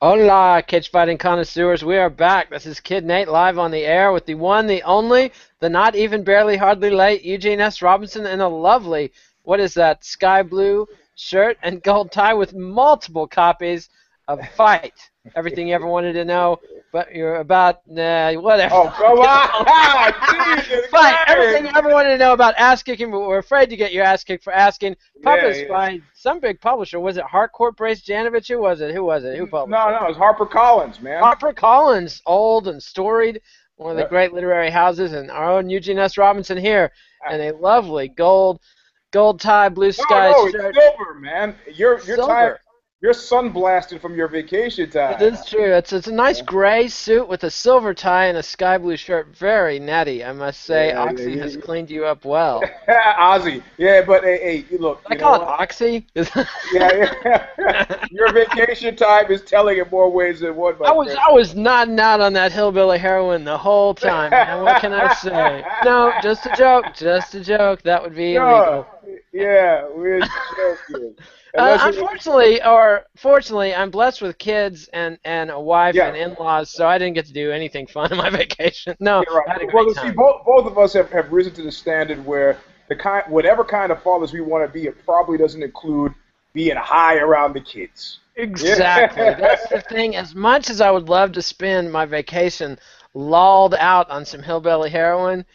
Hola, cage fighting connoisseurs. We are back. This is Kid Nate live on the air with the one, the only, the not even barely hardly late Eugene S. Robinson in a lovely, what is that, sky blue shirt and gold tie with multiple copies of Fight. Everything you ever wanted to know, but you're about, whatever. Oh, come on! Jesus Fight. Everything Christ! you ever wanted to know about ass kicking, but we're afraid to get your ass kicked for asking. Yeah, Published yeah. by some big publisher. Was it Harcourt Brace Janovich? Who was it? Who was it? Who published No, it? no, it's Harper Collins, man. HarperCollins, old and storied, one of the Yeah. great literary houses, and our own Eugene S. Robinson here, and a lovely gold tie, blue No, sky no, it's shirt, silver, man. Your time, silver. you're sunblasted from your vacation It time. is true. It's a nice gray suit with a silver tie and a sky blue shirt. Very natty, I must say. Yeah, Oxy has yeah, cleaned you up well. yeah. Ozzy. Yeah, but hey, look, I you know call it what? Oxy. Yeah, yeah. Your vacation time is telling in more ways than one, my friend. I was nodding out on that hillbilly heroin the whole time, man. What can I say? No, just a joke. Just a joke. That would be No, illegal. yeah, we're joking. Unless you, Unfortunately, or fortunately, I'm blessed with kids and a wife yeah. and in-laws, so I didn't get to do anything fun on my vacation. No, Yeah, right. I had a Well, great you see, time. both of us have risen to the standard where whatever kind of fathers we want to be, it probably doesn't include being high around the kids. Exactly. Yeah. That's the thing. As much as I would love to spend my vacation lolled out on some hillbilly heroin,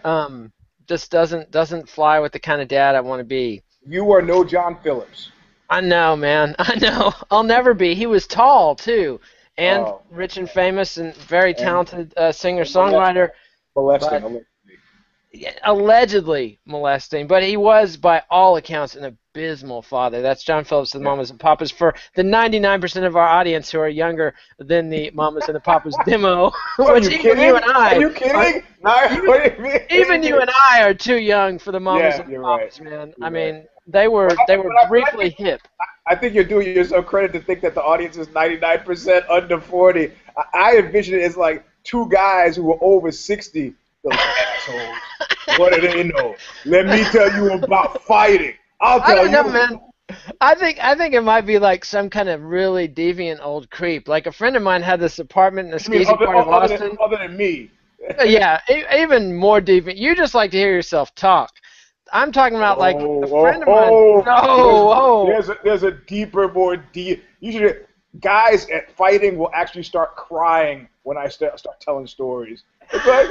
um, just doesn't fly with the kind of dad I want to be. You are no John Phillips. I know, man. I know. I'll never be. He was tall too, and Oh, rich and famous and very and, talented and molesting, singer-songwriter. molesting, But allegedly. yeah, allegedly molesting, but he was, by all accounts, an abysmal father. That's John Phillips, the Yeah. Mamas and Papas. For the 99% of our audience who are younger than the Mamas and the Papas demo, What, are which you even you kidding? and Are I you are, kidding? No, what do you mean? even you and I are too young for the Mamas Yeah, and the you're right. Papas, man. I You're right. mean, they But were I, they but were I, but I briefly think hip. I think you're doing yourself credit to think that the audience is 99% under 40. I envision it as like two guys who were over 60. Those assholes. What do they know? Let me tell you about fighting. I'll I tell don't know, you. man. I think it might be like some kind of really deviant old creep. Like a friend of mine had this apartment in a I mean, skeezy part of Austin. other than me. Yeah, even more deviant. You just like to hear yourself talk. I'm talking about like a friend of mine. No, oh, There's a deeper, more deep. Usually, guys at fighting will actually start crying when I start telling stories. It's like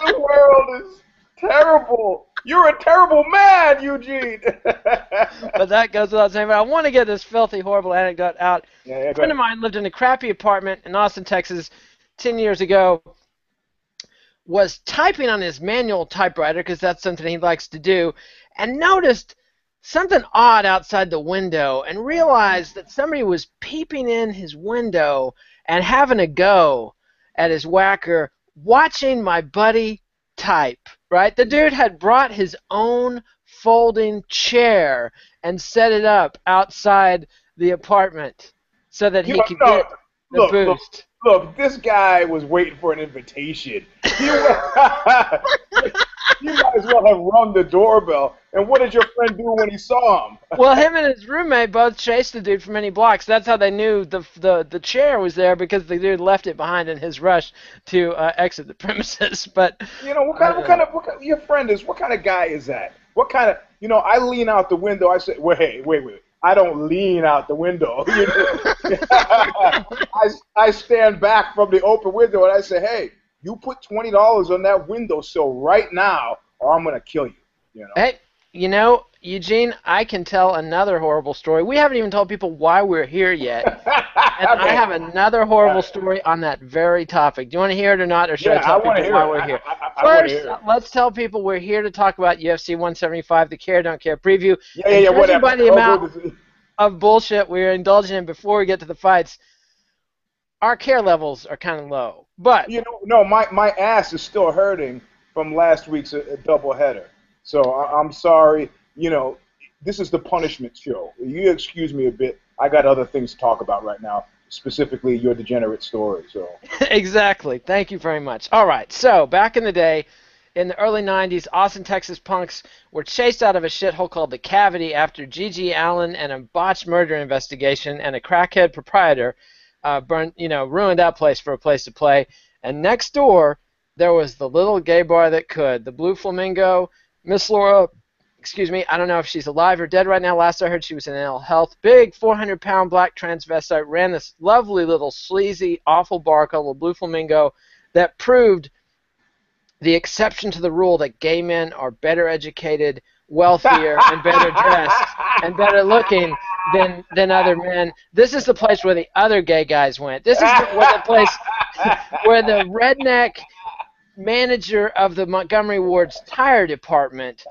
the world is terrible. You're a terrible man, Eugene. but that goes without saying. But I want to get this filthy, horrible anecdote out. Yeah, A go friend of ahead. mine lived in a crappy apartment in Austin, Texas, 10 years ago. Was typing on his manual typewriter because that's something he likes to do, and noticed something odd outside the window and realized that somebody was peeping in his window and having a go at his whacker, watching my buddy type, right? The dude had brought his own folding chair and set it up outside the apartment so that You he could no, get the look, look, boost. look. This guy was waiting for an invitation. Wa- you might as well have rung the doorbell. And what did your friend do when he saw him? Well, him and his roommate both chased the dude for many blocks. That's how they knew the chair was there, because the dude left it behind in his rush to exit the premises. But You know, I don't know. your friend is, what kind of guy is that? What kind of, I lean out the window. I say, wait. I don't lean out the window. I stand back from the open window and I say, hey, you put $20 on that windowsill right now, or I'm gonna kill you. You know. Hey, Eugene, I can tell another horrible story. We haven't even told people why we're here yet, and I Okay. have another horrible story on that very topic. Do you want to hear it or not, or should I Yeah, I tell want to people hear why it. we're here? I want to First, hear it. let's tell people we're here to talk about UFC 175, the Care Don't Care preview. And Yeah, judging whatever. by the Oh, amount of bullshit we're indulging in before we get to the fights, our care levels are kind of low. But no, my ass is still hurting from last week's doubleheader. So I'm sorry. This is the punishment show. You excuse me a bit. I got other things to talk about right now, specifically your degenerate story. So exactly. Thank you very much. All right. So back in the day, in the early 90s, Austin, Texas punks were chased out of a shithole called the Cavity after G.G. Allen and a botched murder investigation and a crackhead proprietor ruined that place for a place to play. And next door, there was the little gay bar that could, the Blue Flamingo. Miss Laura, excuse me, I don't know if she's alive or dead right now. Last I heard, she was in ill health. Big 400-pound black transvestite ran this lovely little sleazy, awful bar called the Blue Flamingo that proved the exception to the rule that gay men are better educated, wealthier, and better dressed and better looking than other men. This is the place where the other gay guys went. This is the place where the redneck manager of the Montgomery Ward's tire department,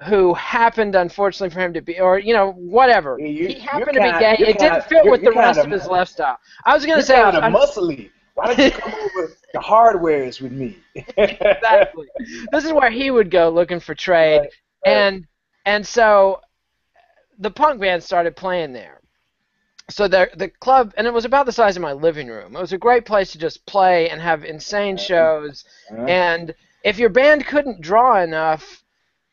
who happened, unfortunately for him to be, or, whatever. He happened to be gay. It didn't fit with the rest of his lifestyle. I was going to say... You're kind of muscly. Why don't you come over to Hardware's with me? Exactly. This is where he would go looking for trade. Right. And so the punk band started playing there. So the club, and it was about the size of my living room. It was a great place to just play and have insane shows. And if your band couldn't draw enough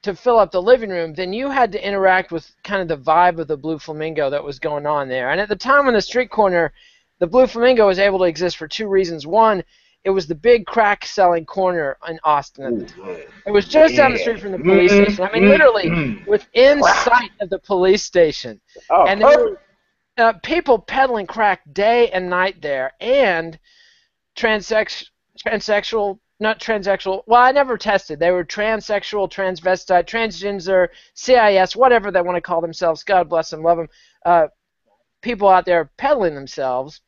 to fill up the living room, then you had to interact with kind of the vibe of the Blue Flamingo that was going on there. And at the time on the street corner, the Blue Flamingo was able to exist for two reasons. One, it was the big crack-selling corner in Austin at the time. It was just down the street from the police station. I mean, literally within sight of the police station. Oh, and there were people peddling crack day and night there, and transsexual, not transsexual. Well, I never tested. They were transsexual, transvestite, transgender, CIS, whatever they want to call themselves. God bless them, love them. People out there peddling themselves.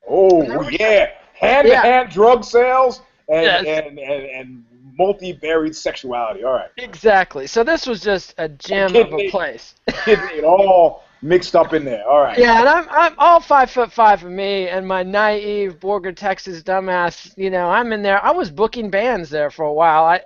Oh, yeah. Hand-to-hand drug sales and multi-varied sexuality. All right. Exactly. So this was just a gem of a place. It all mixed up in there. All right. Yeah, and I'm all 5'5" of me and my naive Borger, Texas dumbass. I'm in there. I was booking bands there for a while.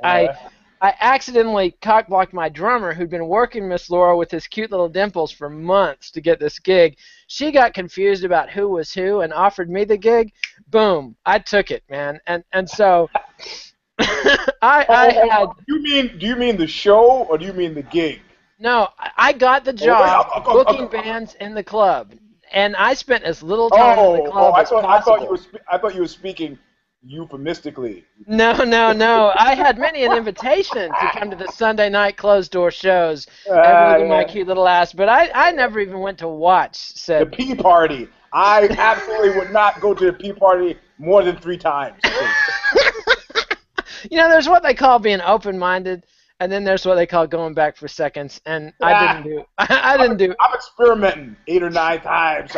I accidentally cock-blocked my drummer, who'd been working Miss Laura with his cute little dimples for months to get this gig. She got confused about who was who and offered me the gig. Boom, I took it, man. And so I had. Do you mean the show or do you mean the gig? No, I got the job booking bands in the club, and I spent as little time in the club as possible. I thought you were speaking euphemistically. No. I had many an invitation to come to the Sunday night closed door shows and look at my cute little ass, but I never even went to watch the pee party. I absolutely would not go to the pee party more than 3 times. There's what they call being open-minded, and then there's what they call going back for seconds, and I didn't do. I'm experimenting 8 or 9 times.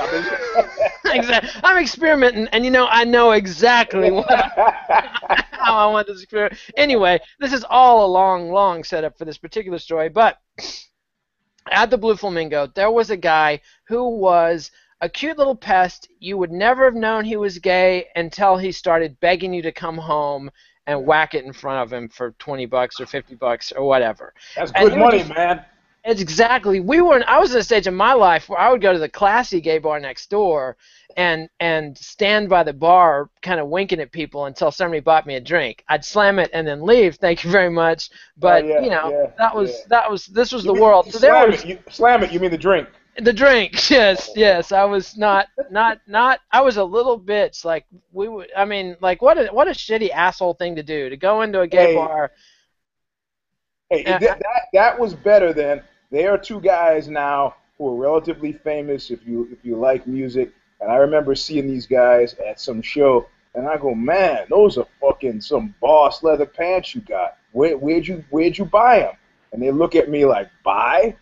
Exactly. I'm experimenting, and I know exactly how I want this experiment. Anyway, this is all a long setup for this particular story, but at the Blue Flamingo, there was a guy who was a cute little pest. You would never have known he was gay until he started begging you to come home and whack it in front of him for $20 or $50 or whatever. That's good money, man. It's exactly. I was at a stage in my life where I would go to the classy gay bar next door and stand by the bar kind of winking at people until somebody bought me a drink. I'd slam it and then leave. Thank you very much. But this was the world. So slam it. You mean the drink? The drink, yes. I was not. I was a little bitch. Like what a shitty asshole thing to do, to go into a gay bar. Hey, that was better than. There are 2 guys now who are relatively famous if you like music, and I remember seeing these guys at some show, and I go, man, those are fucking some boss leather pants you got. Where'd you buy them? And they look at me like, buy?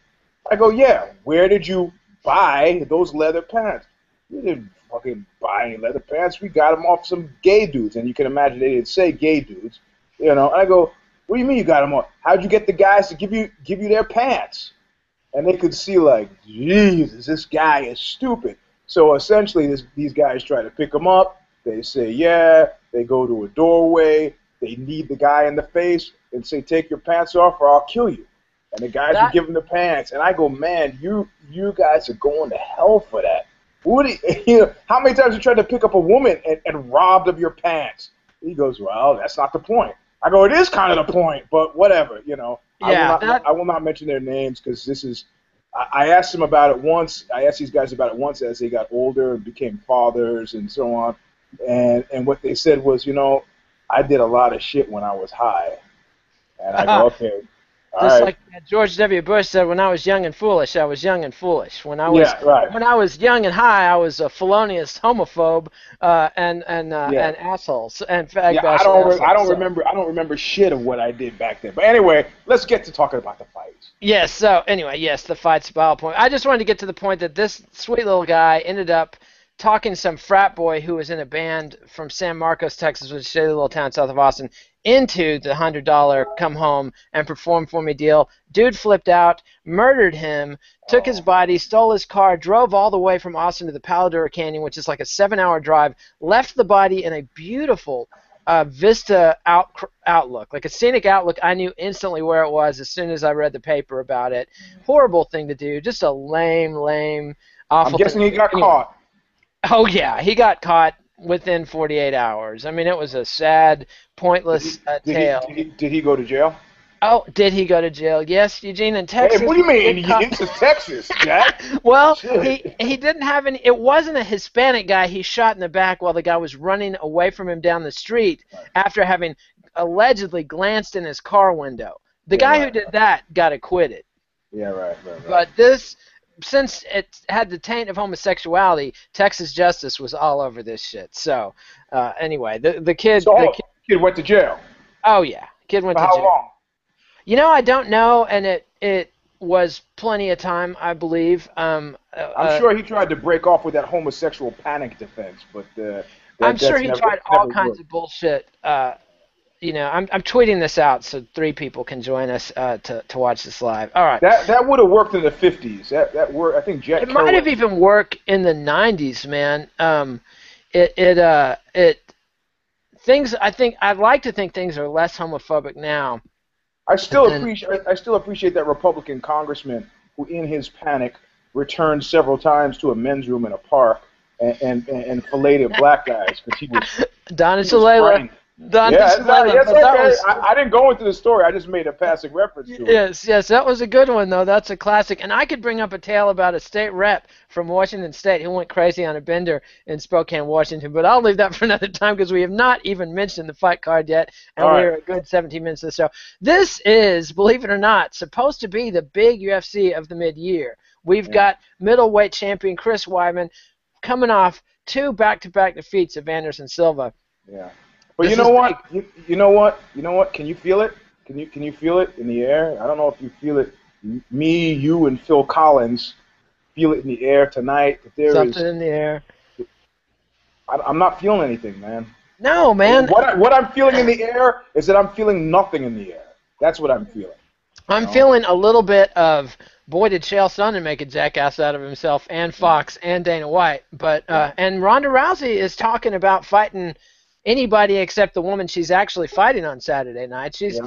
I go, yeah, where did you buy those leather pants? We didn't fucking buy any leather pants. We got them off some gay dudes. And you can imagine they didn't say gay dudes. And I go, what do you mean you got them off? How'd you get the guys to give you their pants? And they could see like, Jesus, this guy is stupid. So essentially these guys try to pick them up. They say, yeah. They go to a doorway. They need the guy in the face and say, take your pants off or I'll kill you. And the guys would give him the pants, and I go, man, you guys are going to hell for that. How many times you tried to pick up a woman and robbed of your pants? He goes, well, that's not the point. I go, it is kind of the point, but whatever, you know. Yeah, I will not mention their names because this is. I asked them about it once. I asked these guys about it once as they got older and became fathers and so on. And what they said was, you know, I did a lot of shit when I was high. And I go, okay, all just right. like George W. Bush said, when I was young and foolish, I was young and foolish. Yeah, right. When I was young and high, I was a felonious homophobe and Yeah. assholes and fag Yeah, bashing assholes. I don't remember shit of what I did back then. But anyway, let's get to talking about the fights. Yes. So anyway, yes, the fight's about point. I just wanted to get to the point that this sweet little guy ended up talking some frat boy who was in a band from San Marcos, Texas, which is a shady little town south of Austin, into the $100 come home and perform for me deal. Dude flipped out, murdered him, took his body, stole his car, drove all the way from Austin to the Paladura Canyon, which is like a 7-hour drive, left the body in a beautiful vista outlook, like a scenic outlook. I knew instantly where it was as soon as I read the paper about it. Horrible thing to do, just a lame, awful I'm guessing thing. he got caught. Oh yeah, he got caught within 48 hours. I mean, it was a sad, pointless tale. Did he go to jail? Oh, did he go to jail? Yes, Eugene, in Texas. Hey, what do you mean? Into Texas, Jack? Well, Shit. he didn't have any. It wasn't a Hispanic guy he shot in the back while the guy was running away from him down the street after having allegedly glanced in his car window. The guy who did that got acquitted. Yeah, right. But this, since it had the taint of homosexuality, Texas justice was all over this shit. So, anyway, the kid. So, the kid went to jail. Oh yeah, kid went For to jail. how long? You know, I don't know, and it was plenty of time, I believe. I'm sure he tried to break off with that homosexual panic defense, but I'm sure he tried all kinds of bullshit. You know, I'm tweeting this out so 3 people can join us to watch this live. All right. That would have worked in the 50s. That worked. I think Jack. It might have even worked in the 90s, man. Things. I think I'd like to think things are less homophobic now. I still appreciate that Republican congressman who, in his panic, returned several times to a men's room in a park and filleted black guys because he was. Donna Shalala. Yes, okay. I didn't go into the story. I just made a passing reference to it. Yes, that was a good one, though. That's a classic. And I could bring up a tale about a state rep from Washington State who went crazy on a bender in Spokane, Washington. But I'll leave that for another time because we have not even mentioned the fight card yet, and we're a good 17 minutes of the show. This is, believe it or not, supposed to be the big UFC of the mid-year. We've got middleweight champion Chris Weidman coming off 2 back-to-back defeats of Anderson Silva. Yeah. But you know what? You know what? Can you feel it? Can you feel it in the air? I don't know if you feel it. Me, you, and Phil Collins feel it in the air tonight. Something in the air. I'm not feeling anything, man. No, man. What I'm feeling in the air is that I'm feeling nothing in the air. That's what I'm feeling. I'm feeling a little bit of, boy, did Chael Sonnen make a jackass out of himself, and Fox, and Dana White. But and Ronda Rousey is talking about fighting anybody except the woman she's actually fighting on Saturday night. She's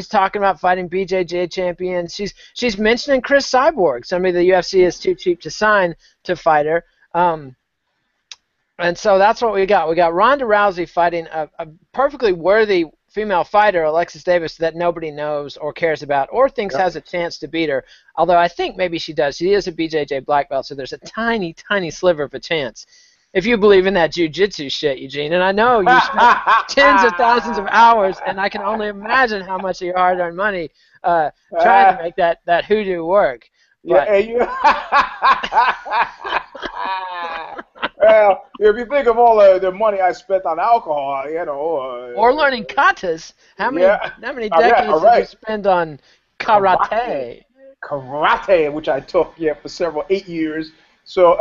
talking about fighting BJJ champions. She's mentioning Chris Cyborg, somebody the UFC is too cheap to sign to fight her. And so that's what we got. We got Ronda Rousey fighting a perfectly worthy female fighter, Alexis Davis, that nobody knows or cares about or thinks has a chance to beat her. Although I think maybe she does. She is a BJJ black belt, so there's a tiny, tiny sliver of a chance. If you believe in that jiu-jitsu shit, Eugene, and I know you spent tens of thousands of hours, and I can only imagine how much of your hard-earned money trying to make that hoodoo work. But, well, if you think of all the money I spent on alcohol, you know, or learning katas, how many decades did you spend on karate? Karate, which I took for 8 years. So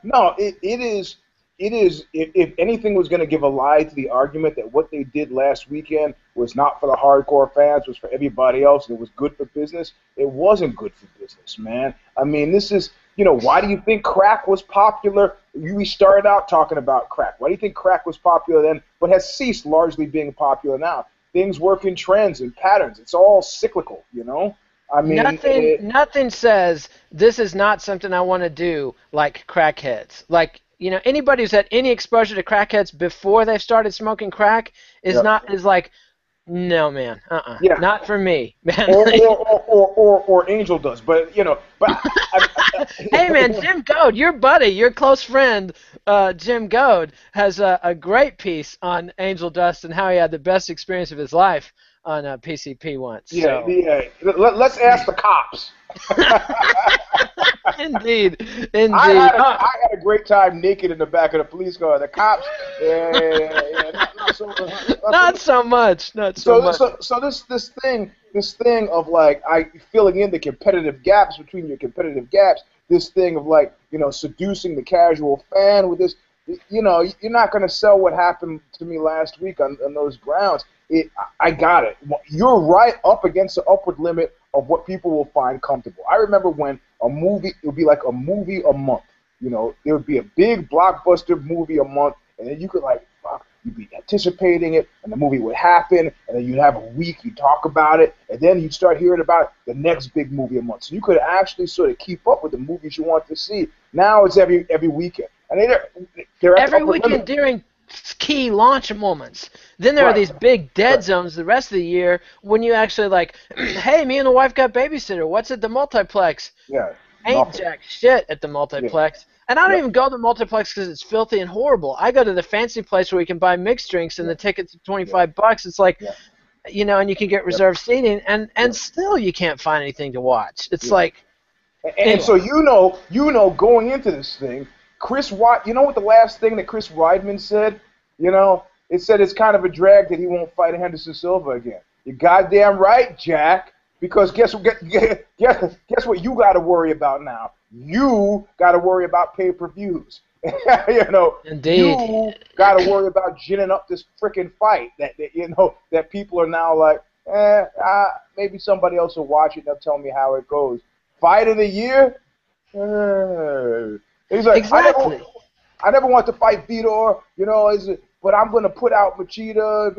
no, it is. If anything was going to give a lie to the argument that what they did last weekend was not for the hardcore fans, was for everybody else, and it was good for business, it wasn't good for business, man. I mean, this is, why do you think crack was popular? We started out talking about crack. Why do you think crack was popular then, but has ceased largely being popular now? Things work in trends and patterns. It's all cyclical, I mean, nothing says this is not something I want to do like crackheads. Like, anybody who's had any exposure to crackheads before they've started smoking crack is like, No, man. Yeah. Not for me, man. Or Angel does, but Hey, man, Jim Goad, your buddy, your close friend, Jim Goad, has a great piece on Angel Dust and how he had the best experience of his life on PCP once. yeah, So, yeah. Let's ask the cops. indeed, indeed. I had a great time naked in the back of the police car. The cops, yeah, Not so much, not so much. So this thing of like filling in the competitive gaps between your competitive gaps. This thing of like seducing the casual fan with this. You're not going to sell what happened to me last week on those grounds. I got it. You're right up against the upward limit of what people will find comfortable. I remember when a movie, it would be like a movie a month. There would be a big blockbuster movie a month, and then you could you'd be anticipating it, and the movie would happen, and then you'd have a week, you'd talk about it, and then you'd start hearing about the next big movie a month. So you could actually sort of keep up with the movies you want to see. Now it's every weekend. And they're every weekend during key launch moments. Then there are these big dead zones the rest of the year when you actually like, hey, me and the wife got babysitter. What's at the multiplex? Yeah. Ain't jack shit at the multiplex. Yeah. And I don't even go to the multiplex because it's filthy and horrible. I go to the fancy place where you can buy mixed drinks and the tickets are $25. It's like, and you can get reserved seating, and still you can't find anything to watch. It's like, and so going into this thing, Chris Weidman, you know what the last thing that Chris Weidman said? It said it's kind of a drag that he won't fight Henderson Silva again. You're goddamn right, Jack. Because guess what you got to worry about now? You got to worry about pay-per-views. Indeed. You got to worry about ginning up this freaking fight that people are now like, maybe somebody else will watch it and they'll tell me how it goes. Fight of the year? He's like, exactly. I never want to fight Vitor, but I'm going to put out Machida.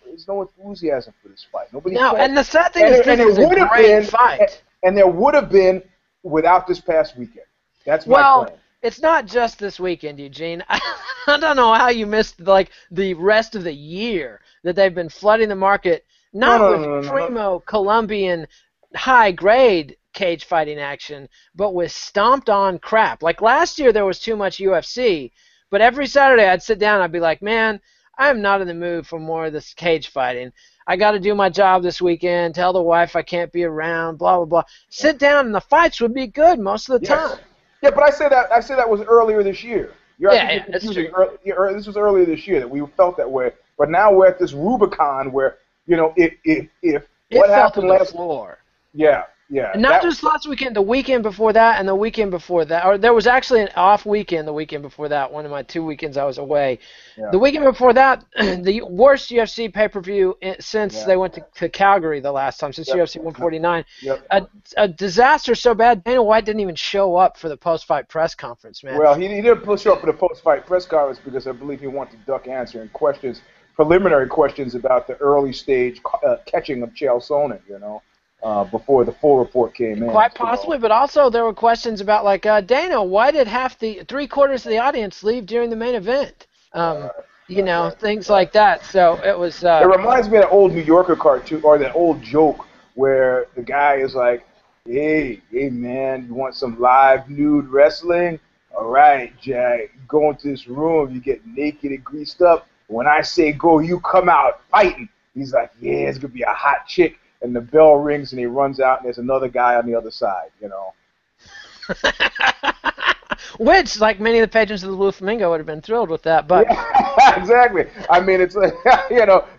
There's no enthusiasm for this fight. Nobody. No, and the sad thing is, this is a great fight. And there would have been without this past weekend. That's my plan. It's not just this weekend, Eugene. I don't know how you missed the rest of the year that they've been flooding the market, with primo Colombian high-grade cage fighting action, but with stomped-on crap. Like last year, there was too much UFC, but every Saturday I'd sit down and I'd be like, man, I'm not in the mood for more of this cage fighting. I got to do my job this weekend, tell the wife I can't be around, blah, blah, blah. Sit down and the fights would be good most of the time. Yeah, but I say that was earlier this year. That's true. This was earlier this year that we felt that way. But now we're at this Rubicon where, if what happened last floor. Yeah. And not just last weekend, the weekend before that and the weekend before that. Or there was actually an off weekend the weekend before that, one of my 2 weekends I was away. Yeah. The weekend before that, the worst UFC pay-per-view since they went to Calgary the last time, since UFC 149. Yep. A disaster so bad, Dana White didn't even show up for the post-fight press conference, man. Well, he didn't show up for the post-fight press conference because I believe he wanted to duck answering preliminary questions about the early stage catching of Chael Sonnen, before the full report came in. Quite possibly, but also there were questions about Dana, why did three-quarters of the audience leave during the main event? Things like that. So it was. It reminds me of that old New Yorker cartoon or that old joke where the guy is like, "Hey man, you want some live nude wrestling? All right, Jack, you go into this room, you get naked and greased up. When I say go, you come out fighting." He's like, "Yeah, it's gonna be a hot chick." And the bell rings, and he runs out, and there's another guy on the other side, Which, like many of the patrons of the Blue Flamingo, would have been thrilled with that. But exactly. I mean, it's like,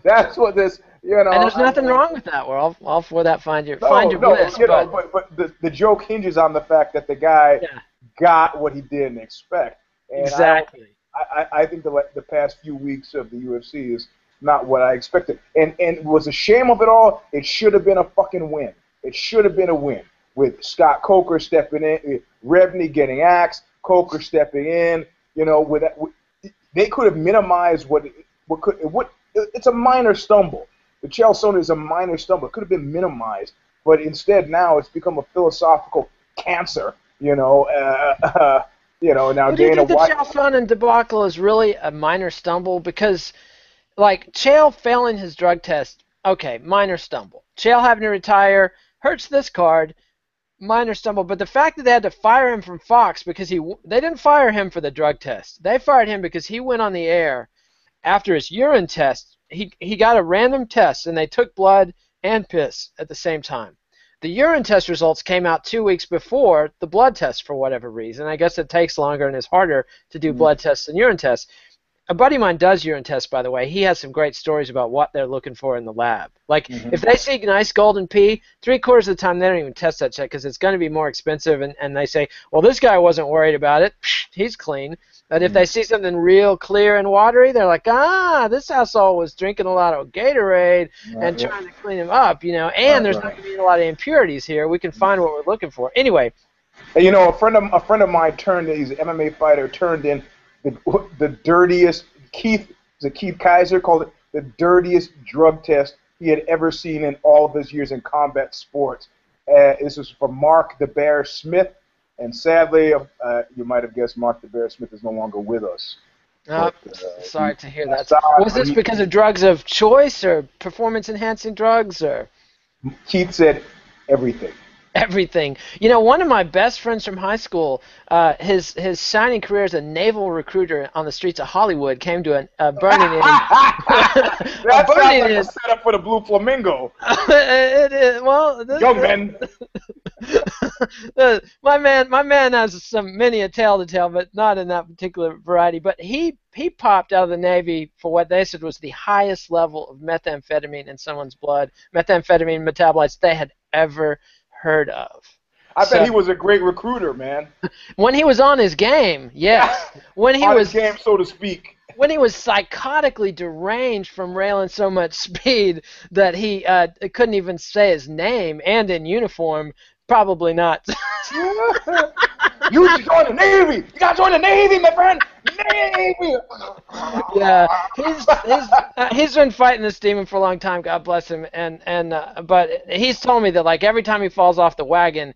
that's what this, And there's nothing wrong with that. We're all for that. Find your bliss. But the joke hinges on the fact that the guy got what he didn't expect. And exactly. I think the past few weeks of the UFC is not what I expected. And was a shame of it all, it should have been a fucking win. It should have been a win. With Scott Coker stepping in, Rebney getting axed, Coker stepping in, they could have minimized it's a minor stumble. The Chael Sonnen is a minor stumble. It could have been minimized, but instead now it's become a philosophical cancer, now Dana White. Do you think the Chael Sonnen debacle is really a minor stumble? Because Chael failing his drug test Okay, minor stumble. Chael having to retire hurts this card. Minor stumble, but the fact that they had to fire him from Fox because they didn't fire him for the drug test. They fired him because he went on the air after his urine test. He got a random test, and they took blood and piss at the same time. The urine test results came out 2 weeks before the blood test for whatever reason. I guess it takes longer and is harder to do blood tests than urine tests. A buddy of mine does urine tests, by the way. He has some great stories about what they're looking for in the lab. Like, if they see nice golden pee, 3/4 of the time they don't even test that shit because it's going to be more expensive, and they say, well, this guy wasn't worried about it. Psh, he's clean. But if they see something real clear and watery, they're like, this asshole was drinking a lot of Gatorade and trying to clean him up, and there's not going to be a lot of impurities here. We can find what we're looking for. Anyway. Hey, a friend of mine he's an MMA fighter, turned in the dirtiest, Keith Kaiser called it the dirtiest drug test he had ever seen in all of his years in combat sports. This was from Mark the Bear Smith, and sadly, you might have guessed Mark the Bear Smith is no longer with us. Sorry to hear that. Was this because of drugs of choice or performance-enhancing drugs? Or Keith said everything. Everything. One of my best friends from high school, his shining career as a naval recruiter on the streets of Hollywood came to a burning-in. That sounds like a setup for the Blue Flamingo. Young men. My man has many a tale to tell, but not in that particular variety. But he popped out of the Navy for what they said was the highest level of methamphetamine in someone's blood, methamphetamine metabolites they had ever heard of. I bet he was a great recruiter, man. When he was on his game, yes. When he was his game, so to speak. When he was psychotically deranged from railing so much speed that he couldn't even say his name, and in uniform, probably not. You should join the Navy. You gotta join the Navy, my friend. Navy. Yeah, he's been fighting this demon for a long time. God bless him. But he's told me that like every time he falls off the wagon,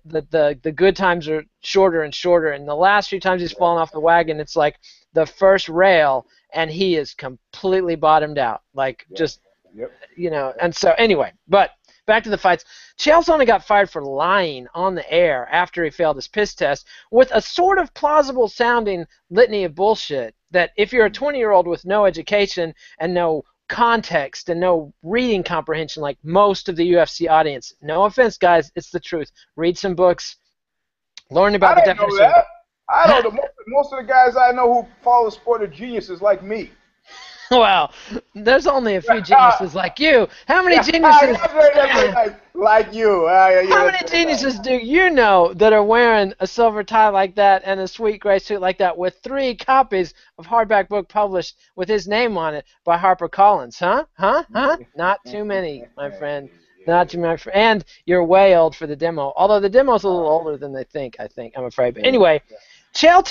the good times are shorter and shorter. And the last few times he's fallen off the wagon, it's like the first rail, and he is completely bottomed out. Like And so anyway, but. Back to the fights. Chael's only got fired for lying on the air after he failed his piss test with a sort of plausible sounding litany of bullshit that if you're a 20-year-old with no education and no context and no reading comprehension like most of the UFC audience, no offense, guys, it's the truth. Read some books. Learn about the definition. I don't know. Most of the guys I know who follow the sport are geniuses like me. Well, there's only a few geniuses like you. How many geniuses? Like you. How many geniuses do you know that are wearing a silver tie like that and a sweet gray suit like that with 3 copies of hardback book published with his name on it by HarperCollins? Huh? Not too many, my friend. Not too many. And you're way old for the demo. Although the demo's a little older than they think, I'm afraid. But anyway, Chael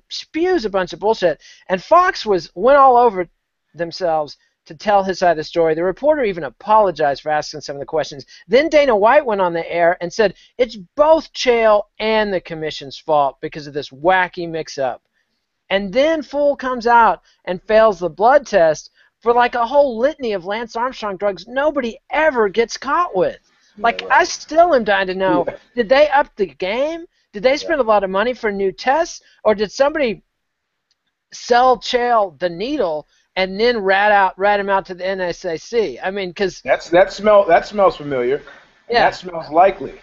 spews a bunch of bullshit, and Fox went all over themselves to tell his side of the story. The reporter even apologized for asking some of the questions. Then Dana White went on the air and said it's both Chael and the commission's fault because of this wacky mix-up. And then Fool comes out and fails the blood test for like a whole litany of Lance Armstrong drugs nobody ever gets caught with. Like, I still am dying to know, did they up the game? Did they spend a lot of money for new tests? Or did somebody sell Chael the needle and then rat him out to the NSAC? I mean, because that smells familiar. Yeah, that smells likely.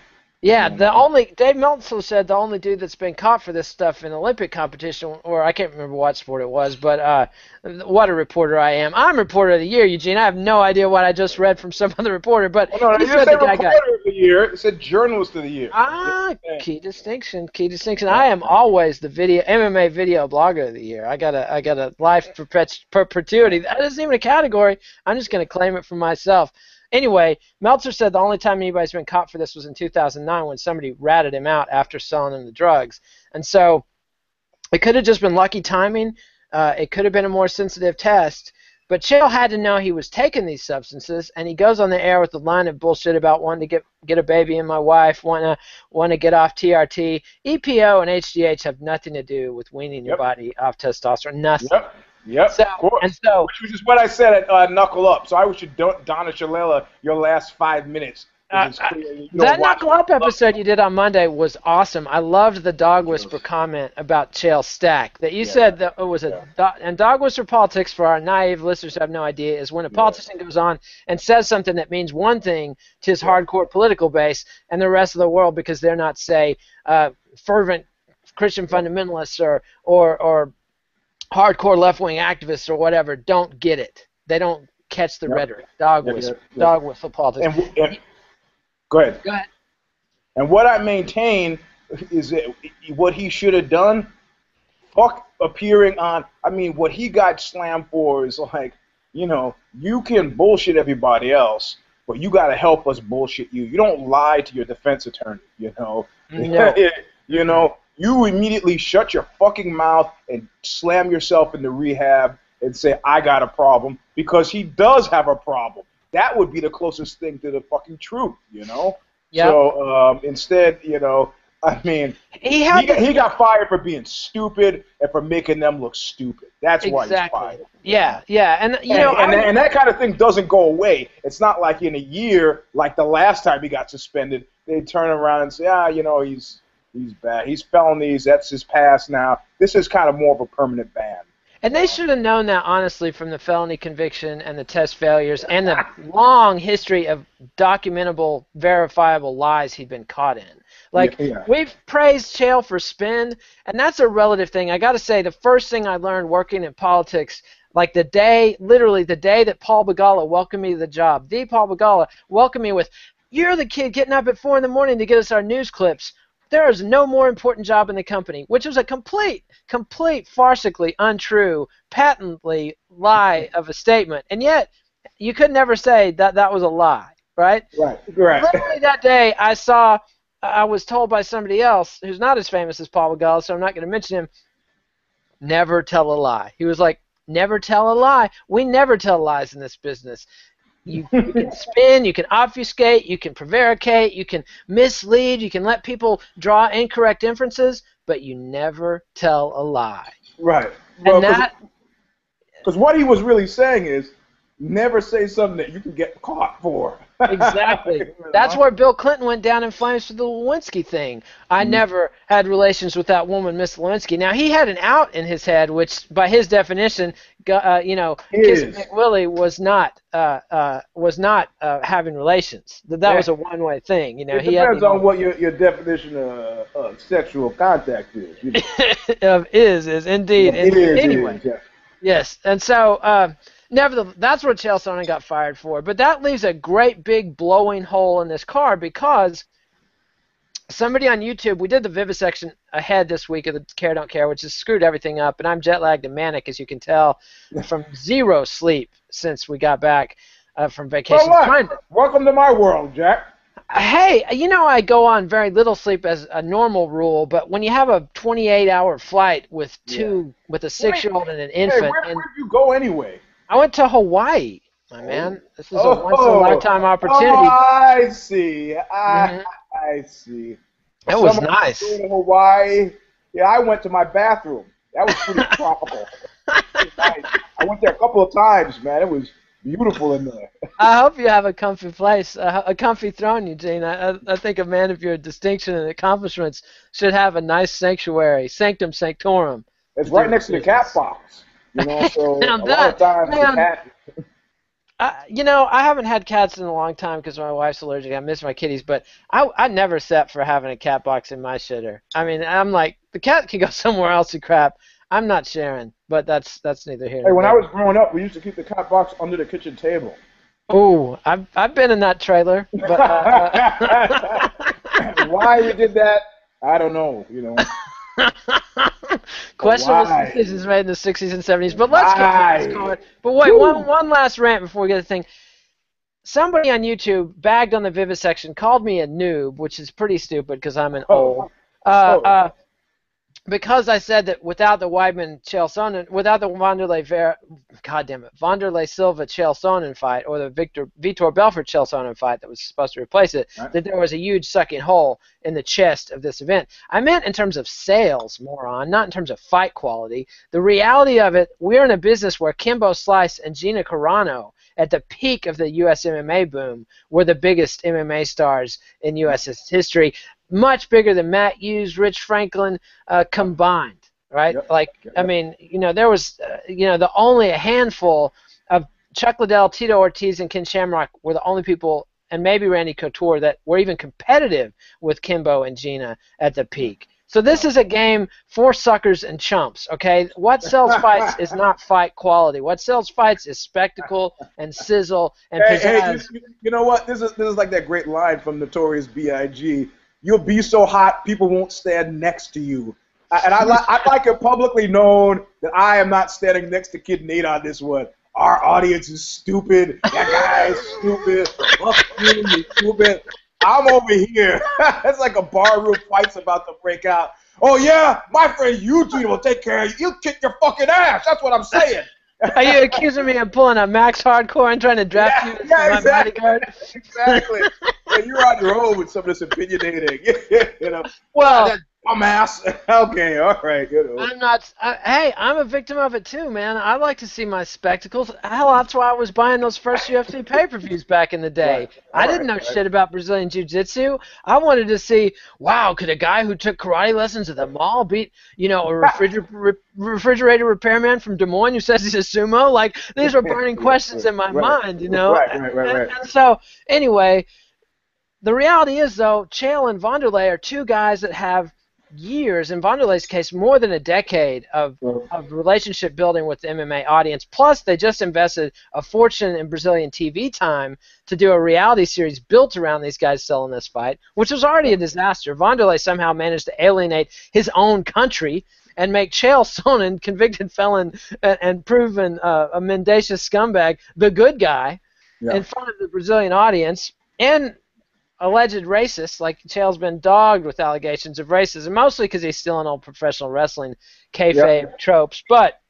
Yeah, Dave Meltzer said the only dude that's been caught for this stuff in Olympic competition, or I can't remember what sport it was, but what a reporter I am. I'm reporter of the year, Eugene. I have no idea what I just read from some other reporter, but he said the guy got of the year. It said journalist of the year. Key distinction. I am always the MMA video blogger of the year. I got a life perpetuity. That isn't even a category. I'm just going to claim it for myself. Anyway, Meltzer said the only time anybody's been caught for this was in 2009 when somebody ratted him out after selling him the drugs. And so it could have just been lucky timing. It could have been a more sensitive test. But Chael had to know he was taking these substances, and he goes on the air with a line of bullshit about wanting to get a baby in my wife, want to get off TRT. EPO and HGH have nothing to do with weaning your body off testosterone. Nothing. Yep, So of course. and so Which is what I said at Knuckle Up. So I wish you don't, Donna Shalala, your last 5 minutes. Is clear. You don't that watch Knuckle Up episode you did on Monday was awesome. I loved the Dog Whisper comment about Chael Stack. That you said that it was and Dog Whisper politics, for our naive listeners who have no idea, is when a politician goes on and says something that means one thing to his hardcore political base, and the rest of the world, because they're not, say, fervent Christian fundamentalists or hardcore left-wing activists or whatever, don't get it. They don't catch the rhetoric. Dog Whisper politics. And go ahead. Go ahead. And what I maintain is that what he should have done, fuck appearing on, I mean, what he got slammed for is like, you can bullshit everybody else, but you got to help us bullshit you. You don't lie to your defense attorney, No. You immediately shut your fucking mouth and slam yourself into rehab and say, I got a problem, because he does have a problem. That would be the closest thing to the fucking truth, Yep. So instead, I mean, he got fired for being stupid and for making them look stupid. That's why he's fired. Yeah, and and that kind of thing doesn't go away. It's not like in a year, like the last time he got suspended, they turn around and say, he's bad. He's felonies. That's his past now. This is kind of more of a permanent ban. And they should have known that, honestly, from the felony conviction and the test failures and the long history of documentable, verifiable lies he'd been caught in. We've praised Chael for spin, and that's a relative thing. I got to say, the first thing I learned working in politics, like literally the day that Paul Begala welcomed me to the job, Paul Begala welcomed me with, "You're the kid getting up at 4 a.m. to get us our news clips. There is no more important job in the company," which was a complete, farcically untrue, patently lie of a statement. And yet, you could never say that was a lie, right? Right. Literally that day, I was told by somebody else who's not as famous as Paul Begala, so I'm not going to mention him, never tell a lie. He was like, never tell a lie. We never tell lies in this business. You can spin, you can obfuscate, you can prevaricate, you can mislead, you can let people draw incorrect inferences, but you never tell a lie. Right. Because what he was really saying is, never say something that you can get caught for. Exactly. That's where Bill Clinton went down in flames for the Lewinsky thing. I never had relations with that woman, Miss Lewinsky. Now, he had an out in his head, which, by his definition, Kissing McWillie was not having relations. That was a one-way thing. It depends on what your definition of sexual contact is. is indeed. Anyway. Yeah. Yes, and so nevertheless, that's what Chael Sonnen got fired for. But that leaves a great big blowing hole in this card, because somebody on YouTube, we did the vivisection ahead this week of the Care Don't Care, which has screwed everything up, and I'm jet lagged and manic, as you can tell, from zero sleep since we got back from vacation. Welcome to my world, Jack. Hey, I go on very little sleep as a normal rule, but when you have a 28-hour flight with a 6-year-old and an infant, where did you go anyway? I went to Hawaii, my man. This is a once-in-a-lifetime opportunity. Oh, I see. I see. That was nice. In Hawaii. Yeah, I went to my bathroom. That was pretty tropical. Nice. I went there a couple of times, man. It was beautiful in there. I hope you have a comfy place, a comfy throne, Eugene. I think a man of your distinction and accomplishments should have a nice sanctuary, sanctum sanctorum. It's right next to the cat box. So a lot of times the cat... I haven't had cats in a long time because my wife's allergic. I miss my kitties, but I never set for having a cat box in my shitter. I mean, I'm like, the cat can go somewhere else to crap. I'm not sharing, but that's neither here nor there. Hey, when I was growing up, we used to keep the cat box under the kitchen table. Oh, I've been in that trailer. But, why we did that, I don't know. Questionable decisions made in the 60s and 70s. But let's get to this card. But wait, one last rant before we get to the thing. Somebody on YouTube bagged on the vivisection, called me a noob, which is pretty stupid because I'm an old. because I said that without the Weidman Chael Sonnen, without the Wanderlei Silva Chael Sonnen fight, or the Vitor Belfort Chael Sonnen fight that was supposed to replace it, Right. that there was a huge sucking hole in the chest of this event. I meant in terms of sales, moron, not in terms of fight quality. The reality of it, we're in a business where Kimbo Slice and Gina Carano, at the peak of the U.S. MMA boom, were the biggest MMA stars in U.S. history. Much bigger than Matt Hughes, Rich Franklin combined, right? Yep. Like, Yep. I mean, there was, the only a handful of Chuck Liddell, Tito Ortiz, and Ken Shamrock were the only people, and maybe Randy Couture, that were even competitive with Kimbo and Gina at the peak. So this is a game for suckers and chumps, okay? What sells fights is not fight quality. What sells fights is spectacle and sizzle and pizzazz. Hey, you know what? This is like that great line from Notorious B.I.G. You'll be so hot, people won't stand next to you. And I like it publicly known that I am not standing next to Kid Nate on this one. Our audience is stupid. That guy is stupid. Fuck you, you stupid. I'm over here. It's like a barroom fight's about to break out. Oh, yeah? My friend Eugene will take care of you. He'll kick your fucking ass. That's what I'm saying. Are you accusing me of pulling a Max Hardcore and trying to draft you as my bodyguard? Exactly. Yeah, you're on your own with some of this opinionating. Well, that dumbass. Okay, all right. I'm not. Hey, I'm a victim of it too, man. I like to see my spectacles. Hell, that's why I was buying those first UFC pay-per-views back in the day. Right. I didn't know shit about Brazilian Jiu-Jitsu. I wanted to see, wow, could a guy who took karate lessons at the mall beat, a refrigerator repairman from Des Moines who says he's a sumo? Like, these were burning questions in my mind, Right. And so, anyway, the reality is, though, Chael and Wanderlei are two guys that have years, in Wanderlei's case, more than a decade of relationship building with the MMA audience. Plus, they just invested a fortune in Brazilian TV time to do a reality series built around these guys selling this fight, which was already a disaster. Wanderlei somehow managed to alienate his own country and make Chael Sonnen, convicted felon and proven a mendacious scumbag, the good guy in front of the Brazilian audience, and alleged racist. Like, Chael's been dogged with allegations of racism, mostly because he's still in old professional wrestling kayfabe tropes. But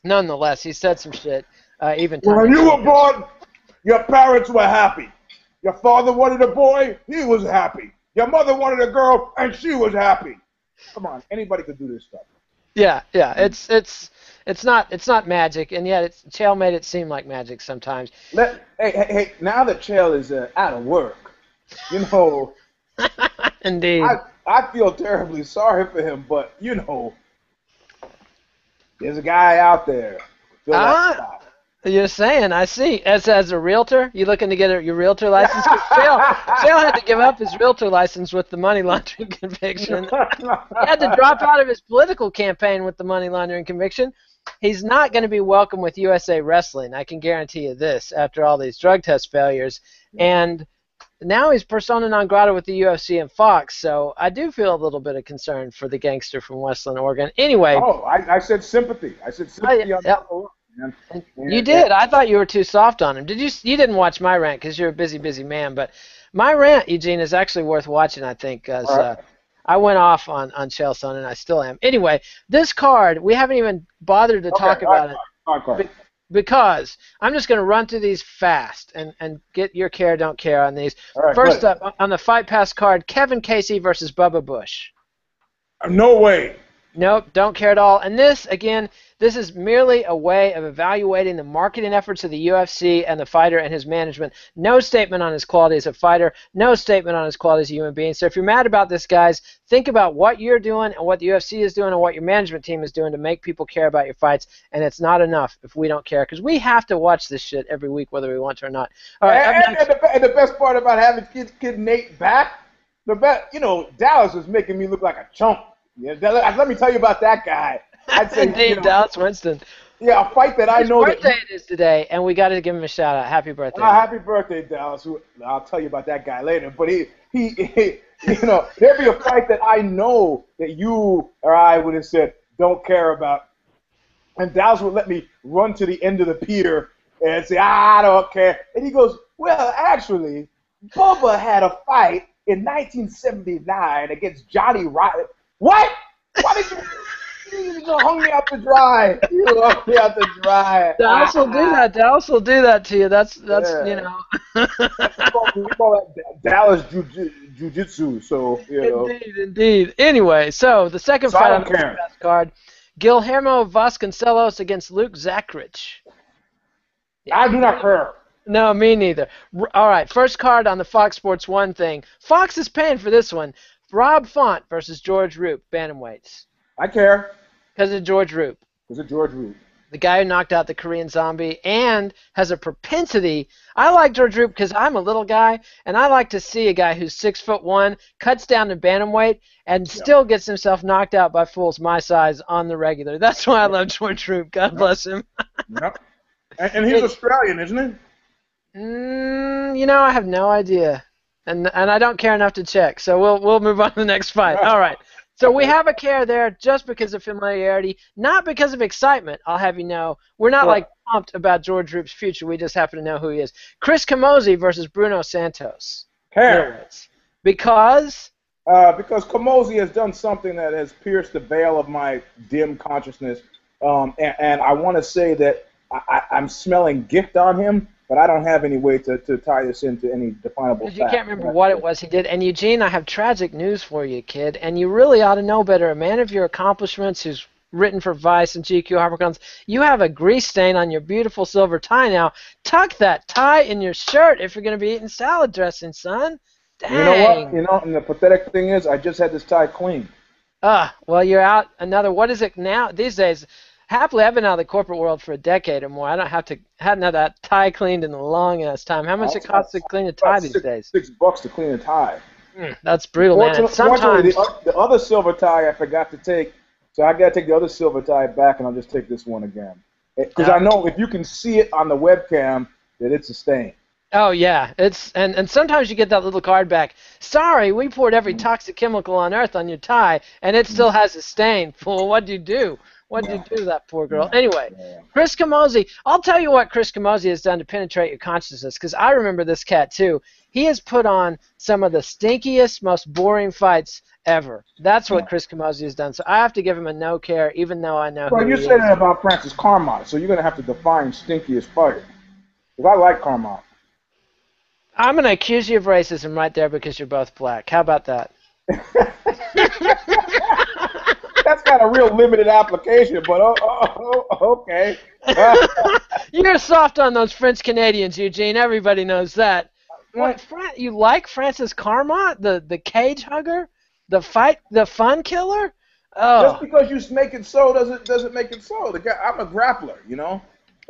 nonetheless, he said some shit. When you were born, your parents were happy. Your father wanted a boy, he was happy. Your mother wanted a girl, and she was happy. Come on, anybody could do this stuff. Yeah. It's not magic, and yet Chael made it seem like magic sometimes. Hey! Now that Chael is out of work, Indeed. I feel terribly sorry for him, but there's a guy out there. You're saying, I see. As a realtor, you looking to get your realtor license? Chael had to give up his realtor license with the money laundering conviction. He had to drop out of his political campaign with the money laundering conviction. He's not going to be welcome with USA Wrestling, I can guarantee you this, after all these drug test failures. And now he's persona non grata with the UFC and Fox, so I do feel a little bit of concern for the gangster from Westland, Oregon. Anyway. Oh, I said sympathy. I said sympathy on that. You did. I thought you were too soft on him. You didn't watch my rant because you're a busy man, but my rant, Eugene, is actually worth watching, I think, because I went off on Chael Sonnen, and I still am. Anyway, this card, we haven't even bothered to talk about it. Because I'm just going to run through these fast and get your care, don't care on these. Right, first up, on the Fight Pass card, Kevin Casey versus Bubba Bush. No way. Nope, don't care at all. And this, again, this is merely a way of evaluating the marketing efforts of the UFC and the fighter and his management. No statement on his quality as a fighter. No statement on his quality as a human being. So if you're mad about this, guys, think about what you're doing and what the UFC is doing and what your management team is doing to make people care about your fights. And it's not enough if we don't care, because we have to watch this shit every week whether we want to or not. All right, and the best part about having Kid Nate back, Dallas is making me look like a chump. Yeah, let me tell you about that guy. I'd say, Indeed, Dallas Winston. Yeah, a fight that I know that. His birthday it is today, and we got to give him a shout out. Happy birthday! Happy birthday, Dallas. I'll tell you about that guy later. But he there'd be a fight that I know that you or I would have said don't care about, and Dallas would let me run to the end of the pier and say I don't care, and he goes, well, actually, Bubba had a fight in 1979 against Johnny Riley. What? Why did you hung me out to dry? You hung me out to dry. Dallas will do that. Dallas will do that to you. That's Yeah. you know. We call that Dallas Jiu-Jitsu. So Indeed. Anyway, so the second So I fight don't on the care. card, Guillermo Vasconcelos against Luke Zachrich. I do not care. No, me neither. All right, first card on the Fox Sports 1 thing. Fox is paying for this one. Rob Font versus George Roop, bantamweights. I care. Because of George Roop. Because of George Roop. The guy who knocked out the Korean Zombie and has a propensity. I like George Roop because I'm a little guy, and I like to see a guy who's 6'1", cuts down to bantamweight, and still gets himself knocked out by fools my size on the regular. That's why I love George Roop. God bless him. Yep. And he's Australian, isn't he? You know, I have no idea, and I don't care enough to check. So we'll move on to the next fight. All right. So we have a care there just because of familiarity, not because of excitement. I'll have you know, we're not like pumped about George Roop's future. We just happen to know who he is. Chris Camozzi versus Bruno Santos. Care. Because Camozzi has done something that has pierced the veil of my dim consciousness, and I want to say that I'm smelling gift on him. But I don't have any way to tie this into any definable fact. You can't remember what it was he did. And Eugene, I have tragic news for you, kid. And you really ought to know better. A man of your accomplishments who's written for Vice and GQ, HarperCollins, you have a grease stain on your beautiful silver tie now. Tuck that tie in your shirt if you're going to be eating salad dressing, son. Dang. You know what? You know, and the pathetic thing is I just had this tie clean. Well, you're out another, what is it now? These days, happily, I've been out of the corporate world for a decade or more. I hadn't had that tie cleaned in a long-ass time. How much it costs to clean a tie these days? $6 to clean a tie. That's brutal, man. Fortunately, the other silver tie I forgot to take, so I got to take the other silver tie back, and I'll just take this one again. Because I know if you can see it on the webcam, that it's a stain. Oh, yeah. And sometimes you get that little card back. Sorry, we poured every toxic chemical on Earth on your tie, and it still has a stain. Fool, what'd you do? What did you do to that poor girl? Anyway, Chris Camozzi, I'll tell you what Chris Camozzi has done to penetrate your consciousness, because I remember this cat too. He has put on some of the stinkiest, most boring fights ever. That's what Chris Camozzi has done. So I have to give him a no care, even though I know who he is. Well, you said that about Francis Carmont, so you're going to have to define stinkiest fighter. Because I like Carmont. I'm going to accuse you of racism right there because you're both black. How about that? That's got a real limited application, but okay. You're soft on those French Canadians, Eugene. Everybody knows that. What, you like Francis Carmont, the cage hugger, the fun killer? Oh. Just because you make it so doesn't make it so. I'm a grappler, you know.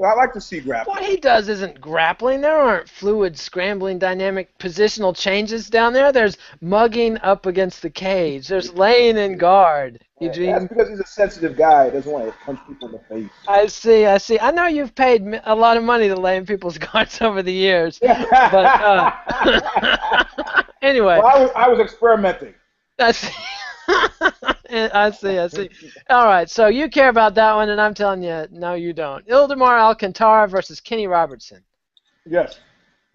I like to see grappling. What he does isn't grappling. There aren't fluid, scrambling, dynamic positional changes down there. There's mugging up against the cage. There's laying in guard. Eugene. That's because he's a sensitive guy. He doesn't want to punch people in the face. I see. I know you've paid a lot of money to lay in people's guards over the years. But anyway. Well, I was experimenting. I see. All right, so you care about that one, and I'm telling you, no, you don't. Ildemar Alcantara versus Kenny Robertson. Yes.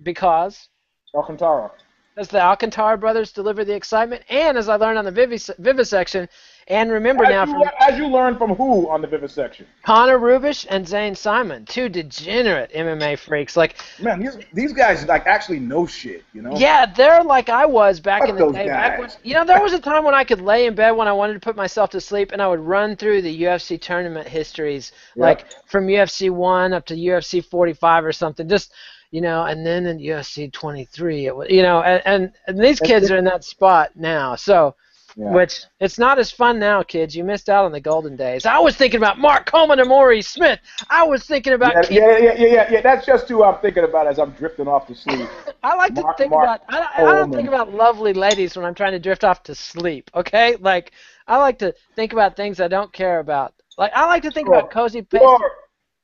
Because? Alcantara. As the Alcantara brothers deliver the excitement, and as I learned on the Vivisection, and remember as you learned from who on the Vivisection? Connor Rubish and Zane Simon, two degenerate MMA freaks. Like, man, these guys like actually know shit, you know? Yeah, they're like I was back in the day. Guys. There was a time when I could lay in bed when I wanted to put myself to sleep, and I would run through the UFC tournament histories, like from UFC 1 up to UFC 45 or something. Just and then in UFC 23, it was, and these kids are in that spot now. So, which it's not as fun now, kids. You missed out on the golden days. I was thinking about Mark Coleman and Maurice Smith. I was thinking about yeah. That's just who I'm thinking about as I'm drifting off to sleep. I like to think about. I don't think about lovely ladies when I'm trying to drift off to sleep. Okay, like I like to think about things I don't care about. Like I like to think about cozy places.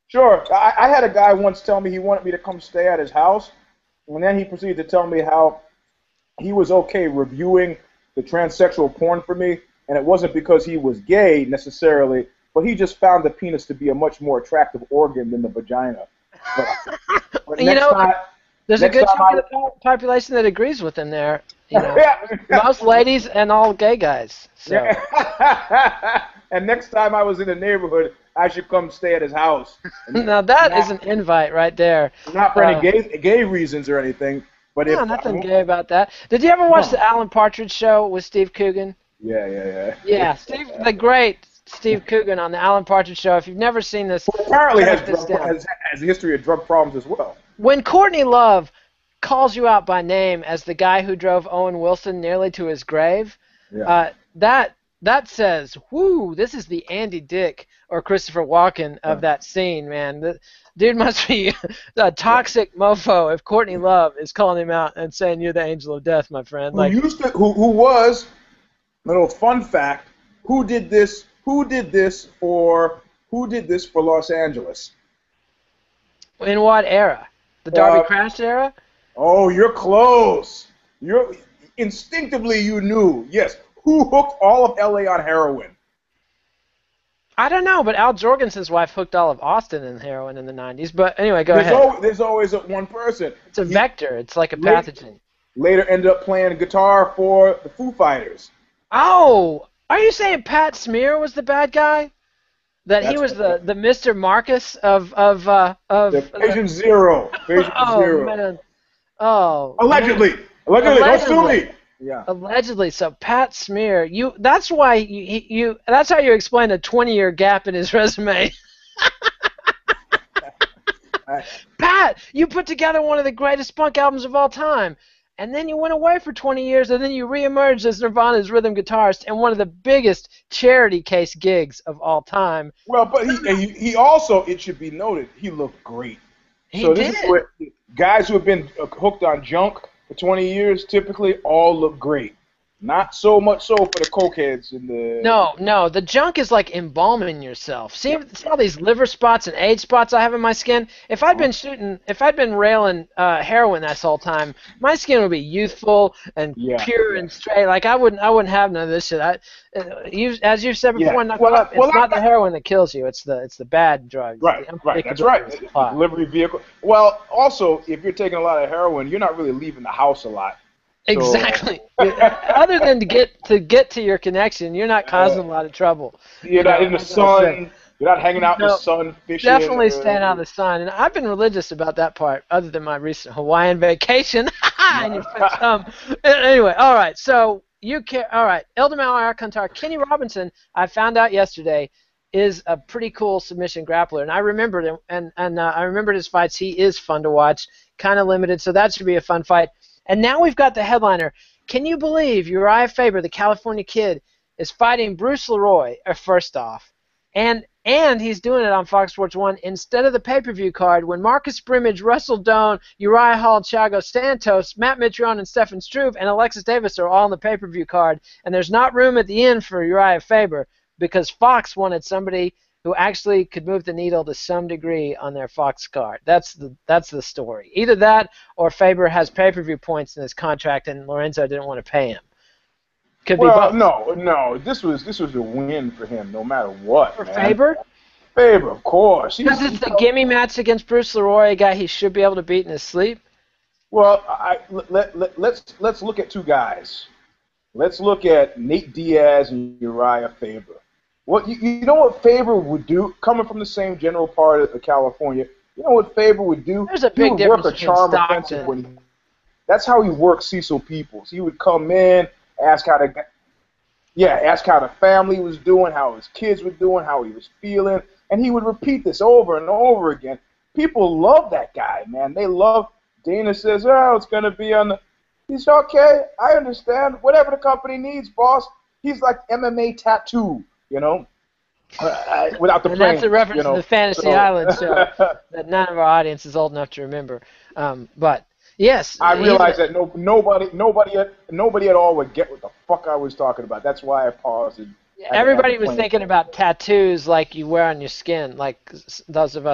Sure. I had a guy once tell me he wanted me to come stay at his house, and then he proceeded to tell me how he was okay reviewing the transsexual porn for me, and it wasn't because he was gay necessarily, but he just found the penis to be a much more attractive organ than the vagina. But there's a good chunk of the population that agrees with him there. You know, Yeah. most ladies and all gay guys. So Yeah. And next time I was in the neighborhood, I should come stay at his house. now that is Not, an invite right there. not for any gay reasons or anything, but No, if nothing gay about that. Did you ever watch no. the Alan Partridge Show with Steve Coogan? Yeah. Yeah, the great Steve Coogan on the Alan Partridge Show. If you've never seen this, Who apparently track this down. has a history of drug problems as well. When Courtney Love calls you out by name as the guy who drove Owen Wilson nearly to his grave, Yeah. that says, "Whoo, this is the Andy Dick or Christopher Walken of that scene, man." The dude must be a toxic mofo if Courtney Love is calling him out and saying you're the angel of death, my friend. Who was, little fun fact, who did this for Los Angeles? In what era? The Darby Crash era? Oh, you're close. Instinctively you knew. Yes. Who hooked all of LA on heroin? I don't know, but Al Jorgensen's wife hooked all of Austin in heroin in the 90s. But anyway, go ahead. There's always one person. It's a vector. It's like a pathogen. Later ended up playing guitar for the Foo Fighters. Oh, are you saying Pat Smear was the bad guy? That he was That's the Mr. Marcus of Patient Zero. Patient Zero. Man. Oh. Allegedly. Man. Don't sue me. Yeah. Allegedly. So Pat Smear, that's why you that's how you explain a 20-year gap in his resume. Pat, you put together one of the greatest punk albums of all time. And then you went away for 20 years, and then you reemerged as Nirvana's rhythm guitarist and one of the biggest charity case gigs of all time. Well, but he also, it should be noted, he looked great. This is where guys who have been hooked on junk for 20 years typically all look great. Not so much so for the cokeheads in the... No, the junk is like embalming yourself. See all these liver spots and age spots I have in my skin? If I'd been railing heroin this whole time, my skin would be youthful and pure and straight. Like I wouldn't have none of this shit. As you've said before, it's not the heroin that kills you. It's the bad drugs. Right. That's right. Delivery vehicle. Well, also, if you're taking a lot of heroin, you're not really leaving the house a lot. Exactly. Other than to get to your connection, you're not causing a lot of trouble. You're not in the sun. You're not hanging out in the sun fishing. Definitely staying out of the sun. And I've been religious about that part, other than my recent Hawaiian vacation. Anyway, all right. So all right. Eldemar Alcantara, Kenny Robinson, I found out yesterday, is a pretty cool submission grappler, and I remembered him, and I remembered his fights. He is fun to watch, kind of limited, so that should be a fun fight. And now we've got the headliner. Can you believe Uriah Faber, the California kid, is fighting Bruce Leroy, first off? And he's doing it on Fox Sports 1 instead of the pay-per-view card when Marcus Brimage, Russell Doane, Uriah Hall, Thiago Santos, Matt Mitrione, and Stefan Struve, and Alexis Davis are all on the pay-per-view card. And there's not room at the end for Uriah Faber because Fox wanted somebody who actually could move the needle to some degree on their Fox card. That's the story. Either that or Faber has pay-per-view points in his contract and Lorenzo didn't want to pay him. Could be both. No. This was a win for him, no matter what. For Faber? Faber, of course. Because it's the gimme match against Bruce Leroy, a guy he should be able to beat in his sleep. Well, let's look at two guys. Let's look at Nate Diaz and Uriah Faber. What you know what Faber would do, coming from the same general part of California? You know what Faber would do? There's a big difference between Stockton. That's how he worked Cecil Peoples. He would come in, ask how the family was doing, how his kids were doing, how he was feeling, and he would repeat this over and over again. People love that guy, man. They love. Dana says, "Oh, it's gonna be on the." He's okay. I understand. Whatever the company needs, boss. He's like MMA Tattoo. Without the and plane, that's a reference to the Fantasy Island show that none of our audience is old enough to remember. But yes, I realize that nobody at all would get what the fuck I was talking about. That's why I paused. Everybody was thinking about tattoos like you wear on your skin, like those of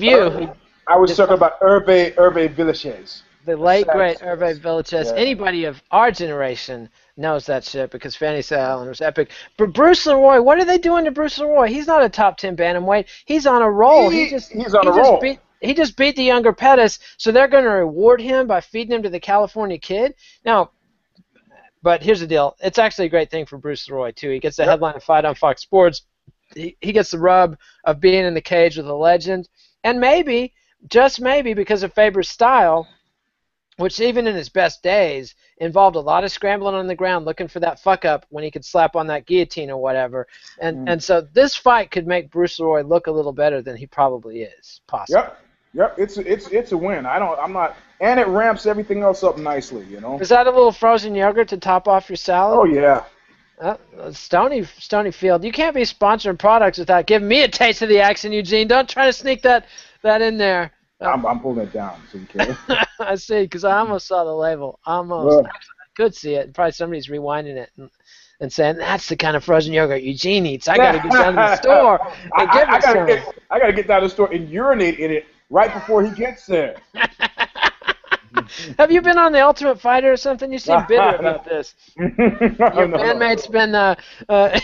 you who. I was talking about Hervé Villachez. The late, great Hervé Villachez. Yeah. Anybody of our generation knows that shit because Fantasy Island was epic. But Bruce Leroy, what are they doing to Bruce Leroy? He's not a top 10 bantamweight. He's on a roll. He's on a roll. He just beat the younger Pettis, so they're going to reward him by feeding him to the California kid. Now, But here's the deal. It's actually a great thing for Bruce Leroy, too. He gets the headline of fight on Fox Sports. He gets the rub of being in the cage with a legend. And maybe, just maybe, because of Faber's style, which even in his best days involved a lot of scrambling on the ground looking for that fuck up when he could slap on that guillotine or whatever. And so this fight could make Bruce Leroy look a little better than he probably is, possibly. Yep. It's a win. I'm not, and it ramps everything else up nicely, you know. Is that a little frozen yogurt to top off your salad? Oh yeah. Stonyfield, you can't be sponsoring products without giving me a taste of the accent, Eugene. Don't try to sneak that in there. I'm pulling it down so you can. I see, because I almost saw the label. Almost. Actually, I could see it. Probably somebody's rewinding it and saying, that's the kind of frozen yogurt Eugene eats. I got to get down to the store and get me some. I got to get down to the store and urinate in it right before he gets there. Have you been on The Ultimate Fighter or something? You seem bitter about this. Your bandmate's been,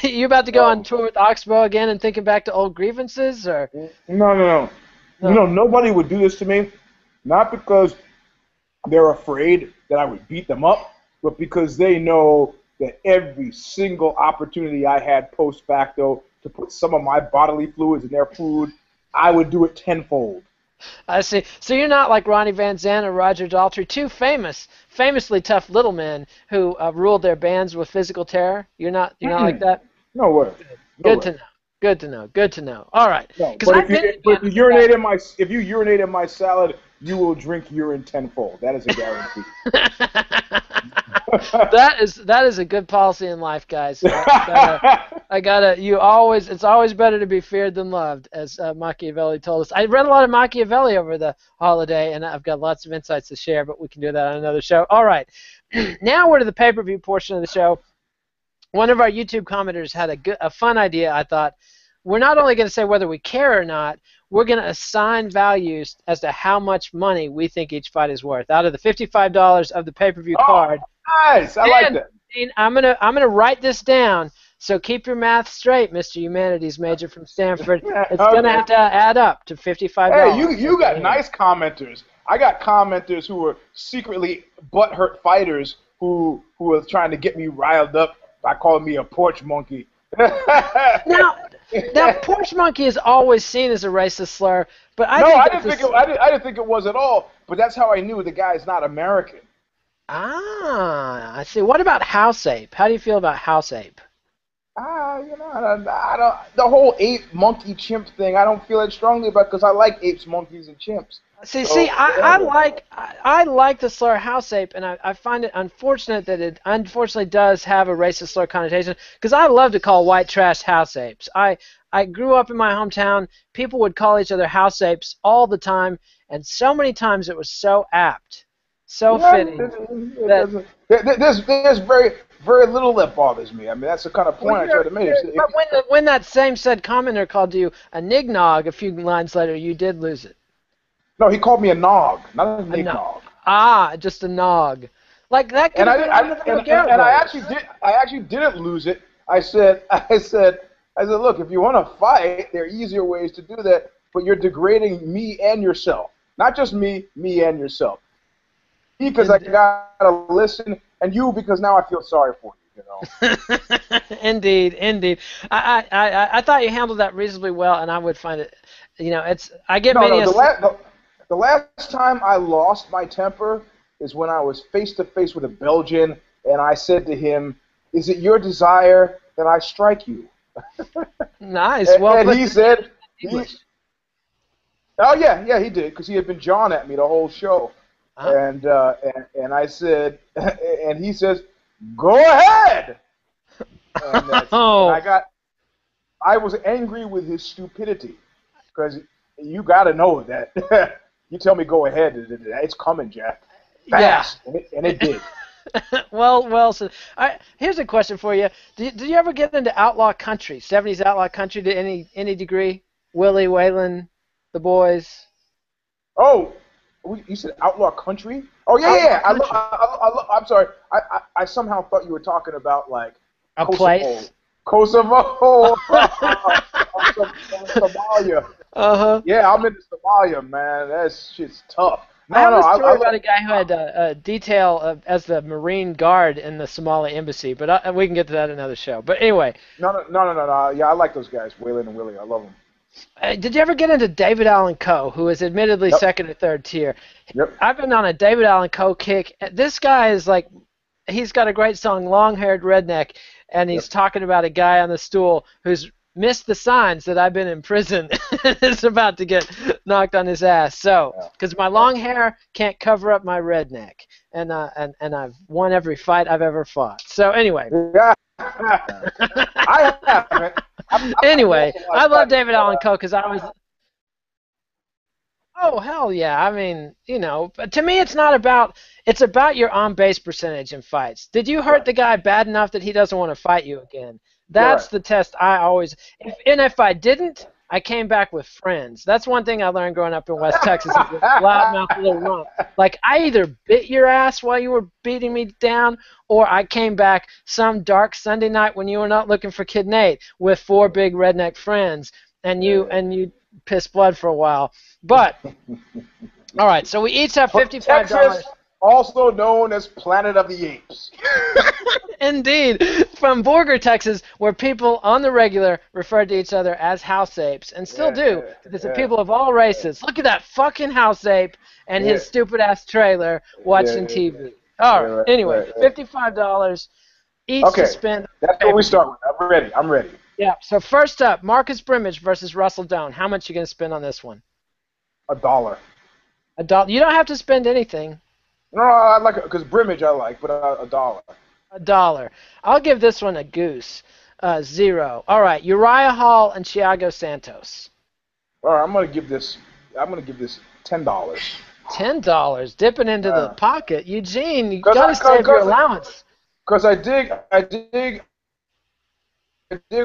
you about to go on tour with Oxbow again and thinking back to old grievances? Or? No. You know, nobody would do this to me, not because they're afraid that I would beat them up, but because they know that every single opportunity I had post facto to put some of my bodily fluids in their food, I would do it tenfold. I see. So you're not like Ronnie Van Zant or Roger Daltrey, two famously tough little men who ruled their bands with physical terror. You're not like that? No way. Good to know. Good to know. All right. No, but if you urinate in my salad, you will drink urine tenfold. That is a guarantee. that is a good policy in life, guys. It's always better to be feared than loved, as Machiavelli told us. I read a lot of Machiavelli over the holiday, and I've got lots of insights to share, but we can do that on another show. All right. Now we're to the pay-per-view portion of the show. One of our YouTube commenters had a fun idea, I thought. We're not only going to say whether we care or not, we're going to assign values as to how much money we think each fight is worth. Out of the $55 of the pay-per-view card. Nice. I like that. I'm gonna write this down. So keep your math straight, Mr. Humanities major from Stanford. It's gonna have to add up to $55. Hey, you got nice commenters. I got commenters who are secretly butthurt fighters who are trying to get me riled up by calling me a porch monkey. Now, porch monkey is always seen as a racist slur, but I didn't think it was at all. But that's how I knew the guy's not American. Ah, I see. What about house ape? How do you feel about house ape? I don't. The whole ape, monkey, chimp thing, I don't feel it strongly about because I like apes, monkeys, and chimps. I like the slur house ape, and I find it unfortunate that it unfortunately does have a racist slur connotation, because I love to call white trash house apes. I grew up in my hometown. People would call each other house apes all the time, and so many times it was so apt, so fitting. There's very little that bothers me. I mean, that's the kind of point I try to make. But when that same said commenter called you a nignog a few lines later, you did lose it. No, he called me a nog, not a nignog. Ah, just a nog. Like that could have been I actually didn't lose it. I said, look, if you want to fight, there are easier ways to do that, but you're degrading me and yourself. Not just me and yourself. Me because I gotta listen, and you because now I feel sorry for you. You know. Indeed. I thought you handled that reasonably well, and I would find it. You know, I get many. The last time I lost my temper is when I was face to face with a Belgian, and I said to him, "Is it your desire that I strike you?" Nice. And he said, "Oh yeah, he did," because he had been jawing at me the whole show. And I said, and he says, "Go ahead." And I was angry with his stupidity, because you got to know that you tell me go ahead, it's coming, Jack. Fast, yeah. and it did. Well. So here's a question for you: Did you ever get into outlaw country, 70s outlaw country, to any degree? Willie, Waylon, the boys. Oh. You said outlaw country? Oh yeah. I'm sorry. I somehow thought you were talking about like a place. Kosovo. Somalia. Uh-huh. Yeah, I'm into Somalia, man. That shit's tough. I No, have no, a story I about a guy who had a detail as the Marine Guard in the Somali embassy, but we can get to that another show. But anyway, no. Yeah, I like those guys, Waylon and Willie. I love them. did you ever get into David Allan Coe, who is admittedly Yep. second or third tier? Yep. I've been on a David Allan Coe kick. This guy is like, he's got a great song, Long-Haired Redneck, and he's Yep. talking about a guy on the stool who's missed the signs that I've been in prison and is about to get knocked on his ass. So, Yeah. because my long hair can't cover up my redneck, and I've won every fight I've ever fought. So anyway. Yeah. I haven't. Anyway, I love David Allan Coe because I was. Oh hell yeah! I mean, but to me, it's not about. It's about your on-base percentage in fights. Did you hurt the guy bad enough that he doesn't want to fight you again? That's the test I always. If I didn't, I came back with friends. That's one thing I learned growing up in West Texas. Is a loudmouth little rump. Like I either bit your ass while you were beating me down, or I came back some dark Sunday night when you were not looking for Kid Nate with 4 big redneck friends, and you pissed blood for a while. But all right, so we each have $55. Texas, also known as Planet of the Apes. Indeed, from Borger, Texas, where people on the regular referred to each other as house apes, and still do, because the people of all races. Look at that fucking house ape and his stupid-ass trailer watching TV. All right, anyway, $55 each to spend. That's what we start with. I'm ready. Yeah, so first up, Marcus Brimage versus Russell Doane. How much you going to spend on this one? $1. $1. You don't have to spend anything. No, I like it, because Brimage I like, but $1. $1. I'll give this one a goose. 0. All right, Uriah Hall and Thiago Santos. All right, I'm gonna give this $10. $10, dipping into the pocket. Eugene, you gotta save your allowance. Because I dig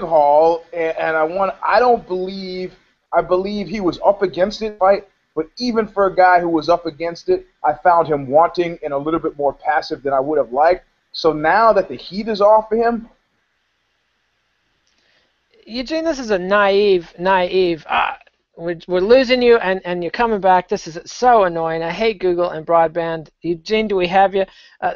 Hall, and I believe he was up against it, right? But even for a guy who was up against it, I found him wanting and a little bit more passive than I would have liked. So now that the heat is off of him, Eugene, this is a naive. We're losing you, and you're coming back. This is so annoying. I hate Google and broadband. Eugene, do we have you?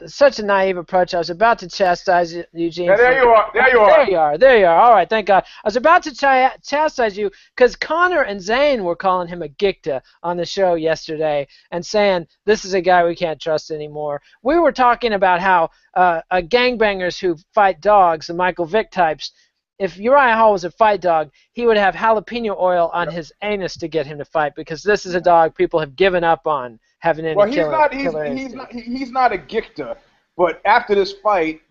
Such a naive approach. I was about to chastise you, Eugene. Yeah, there you are. There you are. All right, thank God. I was about to chastise you because Connor and Zane were calling him a gikta on the show yesterday and saying this is a guy we can't trust anymore. We were talking about how gangbangers who fight dogs, the Michael Vick types, if Uriah Hall was a fight dog, he would have jalapeno oil on his anus to get him to fight, because this is a dog people have given up on having any killer instinct. He's not a gikta, but after this fight,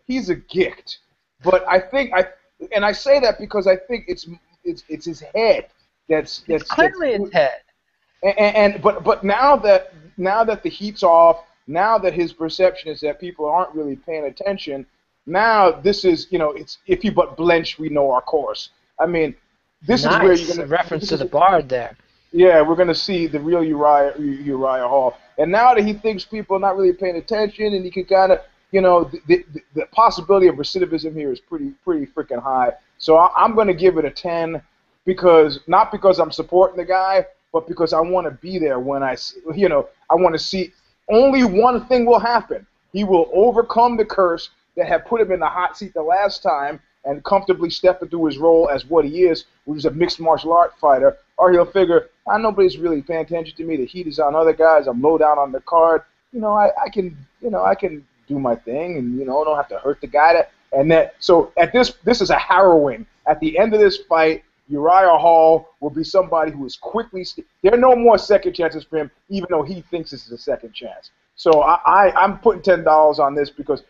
he's a gikt. But I say that because I think it's his head that's clearly his head. But now that the heat's off, now that his perception is that people aren't really paying attention. Now this is, it's if you but blench, we know our course. I mean, this is where you're gonna reference to the bard there. Yeah, we're gonna see the real Uriah Hall. And now that he thinks people are not really paying attention, and he can kind of, the possibility of recidivism here is pretty freaking high. So I'm gonna give it a 10, not because I'm supporting the guy, but because I want to be there when I want to see. Only one thing will happen: he will overcome the curse that had put him in the hot seat the last time and comfortably step into his role as what he is, which is a mixed martial art fighter, or he'll figure, nobody's really paying attention to me, the heat is on other guys, I'm low down on the card, I can do my thing, and, I don't have to hurt the guy. So this is a harrowing. At the end of this fight, Uriah Hall will be somebody who is quickly, there are no more second chances for him, even though he thinks this is a second chance. So I'm putting $10 on this because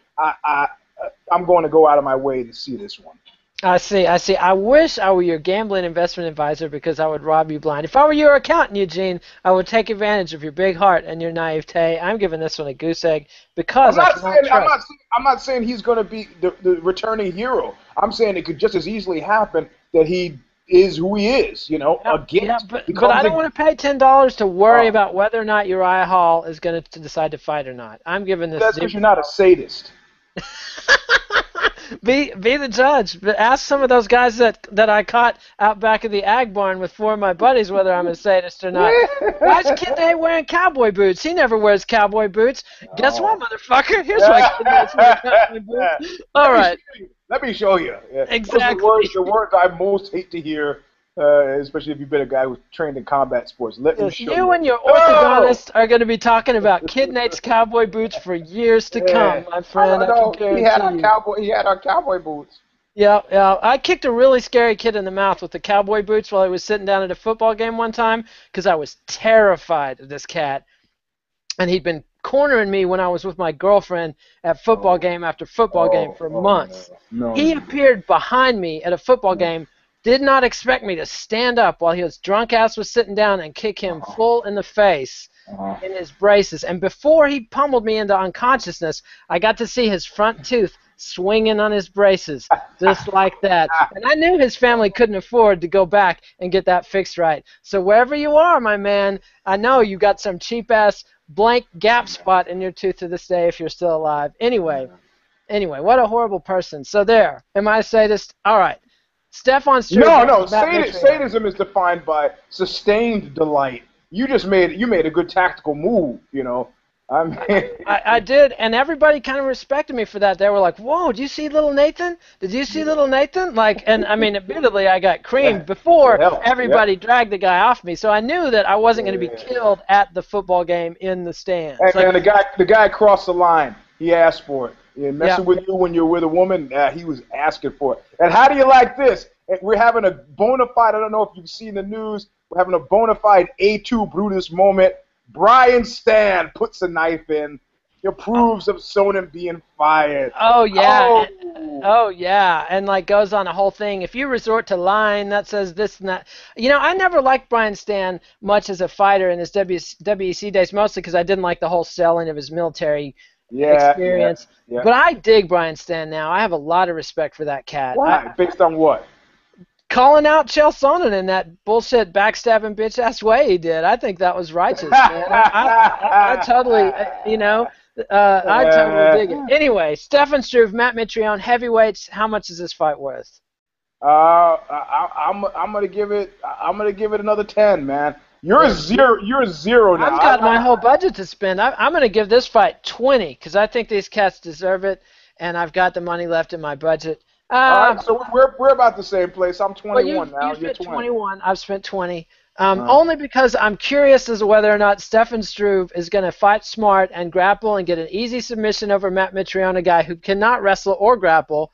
I'm going to go out of my way to see this one. I see. I wish I were your gambling investment advisor, because I would rob you blind. If I were your accountant, Eugene, I would take advantage of your big heart and your naivete. I'm giving this one a goose egg because I'm not saying he's going to be the returning hero. I'm saying it could just as easily happen that he is who he is, but I don't want to pay $10 to worry about whether or not Uriah Hall is going to decide to fight or not. I'm giving this. That's because you're not a sadist. Be the judge. But ask some of those guys that I caught out back of the ag barn with 4 of my buddies whether I'm a sadist or not. Why is Kid Nate wearing cowboy boots? He never wears cowboy boots. Guess what, Oh. motherfucker? Here's why Kid Nate's wearing cowboy boots. All right. Let me show you. Yeah. Exactly. The words I most hate to hear, especially if you've been a guy who's trained in combat sports. Let me show you. You and your orthodontist are going to be talking about Kid Nate's cowboy boots for years to come, my friend. I can guarantee He had our cowboy boots. Yeah. I kicked a really scary kid in the mouth with the cowboy boots while I was sitting down at a football game one time because I was terrified of this cat. And he'd been cornering me when I was with my girlfriend at football game after football game for months. No. He appeared behind me at a football game, did not expect me to stand up while his drunk ass was sitting down and kick him full in the face in his braces. And before he pummeled me into unconsciousness, I got to see his front tooth swinging on his braces, just like that. And I knew his family couldn't afford to go back and get that fixed right. So wherever you are, my man, I know you got some cheap-ass blank gap spot in your tooth to this day if you're still alive. Anyway, what a horrible person. So there. Am I a sadist? All right. Stefan Struve. No. Sadism is defined by sustained delight. You made a good tactical move, you know. I did, and everybody kind of respected me for that. They were like, "Whoa, did you see little Nathan? Did you see little Nathan?" Like, and I mean, admittedly, I got creamed before everybody dragged the guy off me, so I knew that I wasn't going to be killed at the football game in the stands. And the guy crossed the line. He asked for it. Messing with you when you're with a woman, he was asking for it. And how do you like this? We're having a bona fide. I don't know if you've seen the news. We're having a bona fide A2 Brutus moment. Brian Stan puts a knife in. He approves of Sonnen being fired. Oh yeah. Oh yeah, and like goes on a whole thing. If you resort to lying, that says this and that. You know, I never liked Brian Stan much as a fighter in his WEC days, mostly because I didn't like the whole selling of his military experience. Yeah. But I dig Brian Stan now. I have a lot of respect for that cat. Why? Based on what? Calling out Chael Sonnen in that bullshit backstabbing bitch ass way he did. I think that was righteous, man. I totally, I totally dig it. Anyway, Stefan Struve, Matt Mitrione, heavyweights. How much is this fight worth? I'm gonna give it another 10, man. You're a zero now. I've got my whole budget to spend. I'm going to give this fight 20 because I think these cats deserve it, and I've got the money left in my budget. All right, so we're about the same place. I'm 21 now. You spent 21. I've spent 20. Only because I'm curious as to whether or not Stefan Struve is going to fight smart and grapple and get an easy submission over Matt Mitrione, a guy who cannot wrestle or grapple,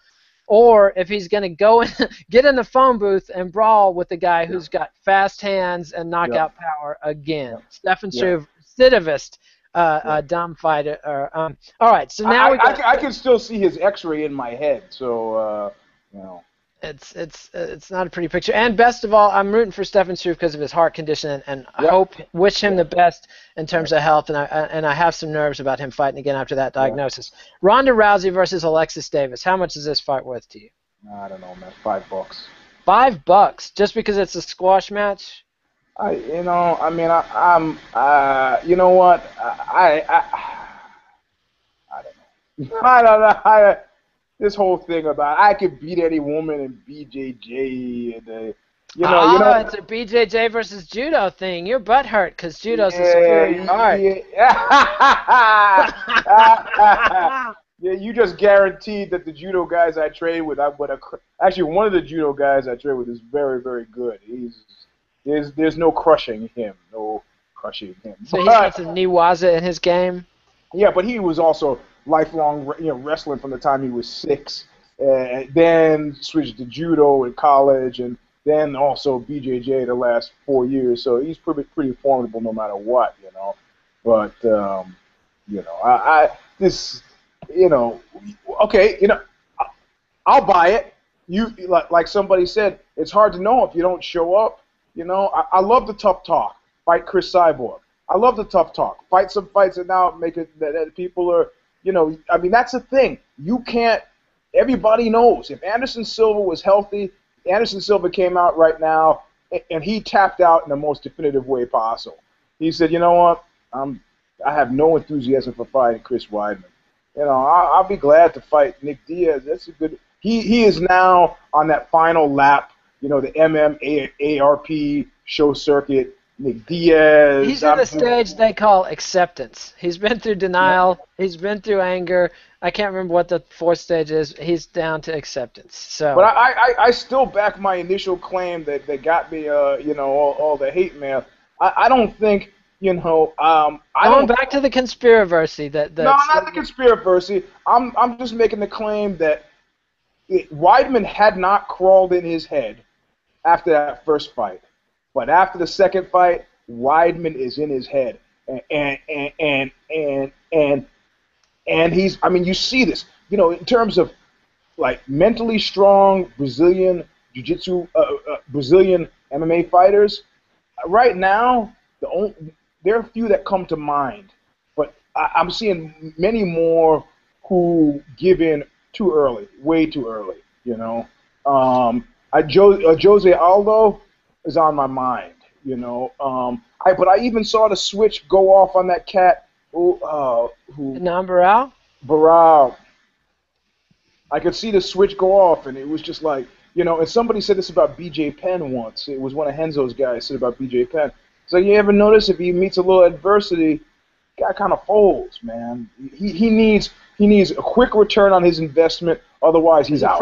or if he's going to go and get in the phone booth and brawl with the guy who's got fast hands and knockout power again. Stefan Struve, recidivist, dumb fighter. All right, so now I can still see his X-ray in my head, so it's not a pretty picture. And best of all, I'm rooting for Stefan Struve because of his heart condition, and wish him the best in terms of health. And I have some nerves about him fighting again after that diagnosis. Ronda Rousey versus Alexis Davis. How much is this fight worth to you? I don't know, man. $5. $5 just because it's a squash match? You know what? I don't know. This whole thing about I could beat any woman in BJJ and it's a BJJ versus judo thing. Your butt hurt because judo's a superior art. Yeah, you just guaranteed that the judo guys I train with, actually one of the judo guys I train with is very, very good. There's no crushing him. So he's got some Niwaza in his game. Yeah, but he was also lifelong, wrestling from the time he was 6, then switched to judo in college, and then also BJJ the last 4 years. So he's pretty formidable no matter what, But I'll buy it. You like somebody said, it's hard to know if you don't show up. I love the tough talk. Fight Chris Cyborg. I love the tough talk. Fight some fights and now make it that people are. That's the thing. You can't. Everybody knows if Anderson Silva was healthy, Anderson Silva came out right now and he tapped out in the most definitive way possible. He said, "You know what? I have no enthusiasm for fighting Chris Weidman." I'll be glad to fight Nick Diaz. That's a good. He is now on that final lap. The MMARP show circuit. Nick Diaz. He's in the stage they call acceptance. He's been through Yeah. denial. He's been through anger. I can't remember what the fourth stage is. He's down to acceptance. So. But I still back my initial claim that they got me, all the hate mail. I don't think, I Going don't. back to the conspiracy No, not the conspiracy. I'm just making the claim that Weidman had not crawled in his head after that first fight, but after the second fight, Weidman is in his head, and he's. I mean, you see this, in terms of like mentally strong Brazilian jiu-jitsu, Brazilian MMA fighters. Right now, there are a few that come to mind, but I'm seeing many more who give in too early, way too early. Jose Aldo is on my mind. But I even saw the switch go off on that cat who Nambarao? Barao. I could see the switch go off, and it was just like, and somebody said this about BJ Penn once. It was one of Henzo's guys said about BJ Penn. So you ever notice if he meets a little adversity, guy kind of folds, man. He needs a quick return on his investment, otherwise he's out.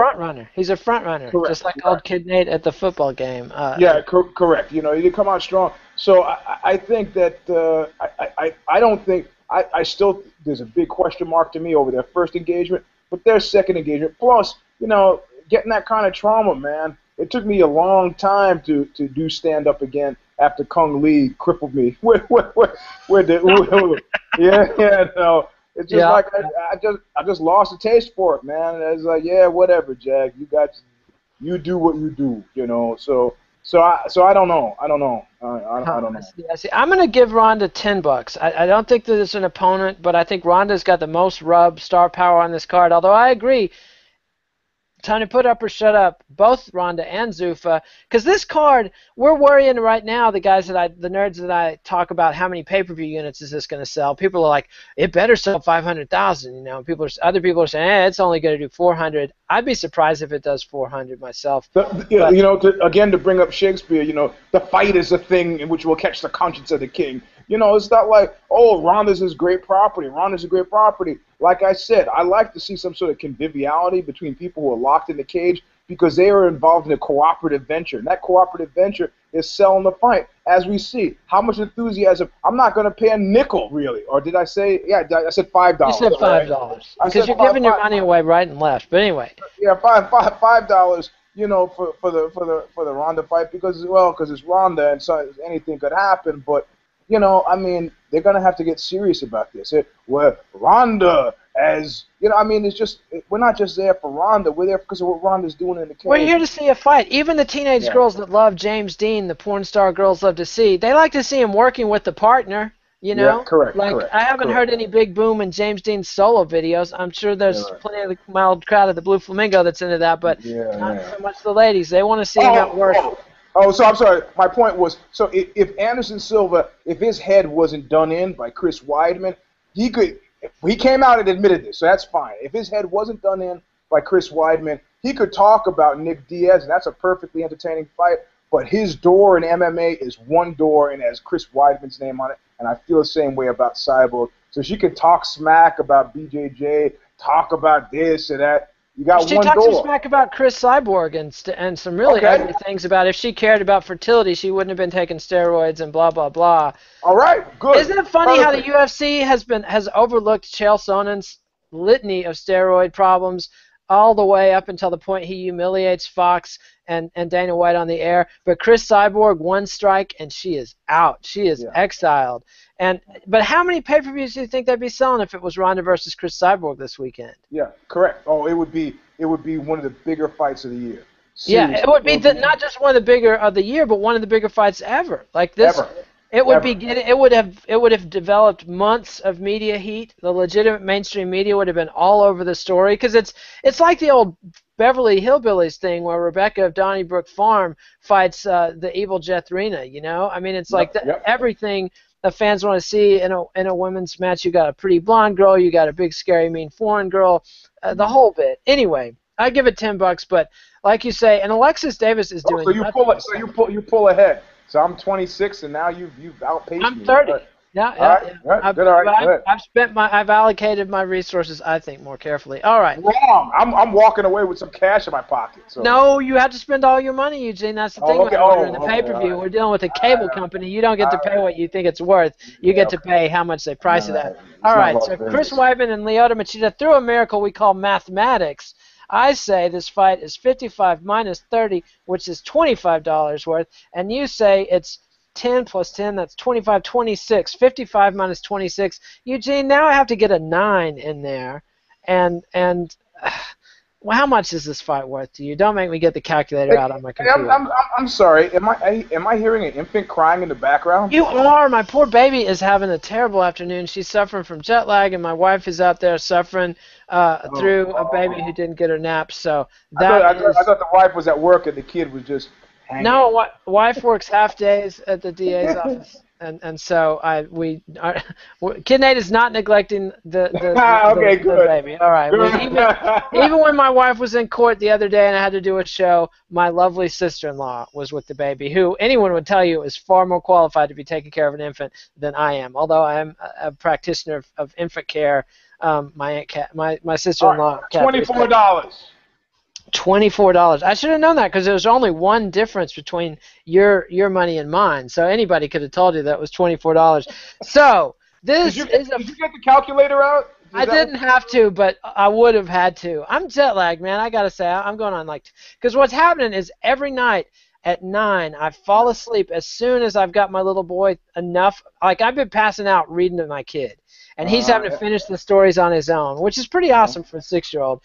He's a front runner, Correct. Just like old Kid Nate at the football game. Correct. He did come out strong. So I think that I don't think I still there's a big question mark to me over their first engagement. But their second engagement, plus, getting that kind of trauma, man. It took me a long time to do stand up again after Kung Lee crippled me. No. It's just like I just lost the taste for it, man. It's like, yeah, whatever, Jack. You do what you do, So I don't know. I don't know. I see. I'm going to give Ronda $10. I don't think that it's an opponent, but I think Ronda's got the most star power on this card. Although I agree, time to put up or shut up, both Ronda and Zuffa, because this card, we're worrying right now. The nerds that I talk about, how many pay-per-view units is this going to sell? People are like, it better sell 500,000. Other people are saying, it's only going to do 400. I'd be surprised if it does 400 myself. To bring up Shakespeare, the fight is a thing in which will catch the conscience of the king. It's not like, oh, Ronda's is great property. Ronda's a great property. Like I said, I like to see some sort of conviviality between people who are locked in the cage because they are involved in a cooperative venture. And that cooperative venture is selling the fight. As we see, how much enthusiasm. I'm not going to pay a nickel, really. Or did I say, I said $5. You said $5. Right? Because you're giving your money away right and left. But anyway. Yeah, $5. For the Ronda fight because it's Ronda and so anything could happen. But they're gonna have to get serious about this. Ronda, it's just we're not just there for Ronda. We're there because of what Ronda's doing in the cage. We're here to see a fight. Even the teenage girls that love James Dean, the porn star girls love to see. They like to see him working with the partner. Yeah, correct. I haven't heard any big boom in James Dean's solo videos. I'm sure there's plenty of the mild crowd at the Blue Flamingo that's into that, but not so much the ladies. They want to see him at work. So I'm sorry. My point was, so if Anderson Silva, if his head wasn't done in by Chris Weidman, he came out and admitted this, so that's fine. If his head wasn't done in by Chris Weidman, he could talk about Nick Diaz, and that's a perfectly entertaining fight. But his door in MMA is one door and has Chris Weidman's name on it, and I feel the same way about Cyborg. So she could talk smack about BJJ, talk about this or that. You got she one door. She talked some smack about Chris Cyborg and some really ugly things about if she cared about fertility, she wouldn't have been taking steroids and blah, blah, blah. All right, good. Isn't it funny how the UFC has overlooked Chael Sonnen's litany of steroid problems all the way up until the point he humiliates Fox and Dana White on the air? But Chris Cyborg, one strike, and she is out. She is exiled. But how many pay-per-views do you think they'd be selling if it was Ronda versus Chris Cyborg this weekend? Yeah, correct. Oh, it would be one of the bigger fights of the year. Seriously. Yeah, it would be not just one of the bigger of the year, but one of the bigger fights ever. Like this, ever. It would have developed months of media heat. The legitimate mainstream media would have been all over the story because it's like the old Beverly Hillbillies thing where Rebecca of Donnybrook Farm fights the evil Jethrina. You know, I mean, it's like everything the fans want to see in a women's match. You got a pretty blonde girl, you got a big scary mean foreign girl, the whole bit. Anyway, I give it $10, but like you say, and Alexis Davis is doing. So you pull ahead. So I'm 26, and now you've outpaced me. I'm 30. Right. Yeah. I've allocated my resources, I think, more carefully. All right. Wrong. I'm walking away with some cash in my pocket. So. No, you have to spend all your money, Eugene. That's the thing with ordering the pay-per-view. Right. We're dealing with a cable company. You don't get to pay what you think it's worth. You get to pay how much they price it at. All right. So Chris Weidman and Lyoto Machida, through a miracle we call mathematics, I say this fight is 55 minus 30, which is $25 worth, and you say it's 10 plus 10, that's 25, 26. 55 minus 26. Eugene, now I have to get a 9 in there, and well, how much is this fight worth to you? Don't make me get the calculator out on my computer. I'm sorry. Am I hearing an infant crying in the background? You are. My poor baby is having a terrible afternoon. She's suffering from jet lag, and my wife is out there suffering through a baby who didn't get her nap. So I thought the wife was at work and the kid was just hanging. No, wife works half days at the DA's office. And so Kid Nate is not neglecting the baby. All right. Even when my wife was in court the other day and I had to do a show, my lovely sister-in-law was with the baby, who anyone would tell you is far more qualified to be taking care of an infant than I am. Although I am a practitioner of infant care, my sister-in-law. $24. $24. I should have known that because there was only one difference between your money and mine. So anybody could have told you that was $24. So this did you get the calculator out? I didn't have to, but I would have had to. I'm jet lagged, man. I gotta say, I'm going on because what's happening is every night at 9, I fall asleep as soon as I've got my little boy enough. Like I've been passing out reading to my kid, and he's having to finish the stories on his own, which is pretty awesome for a 6-year-old.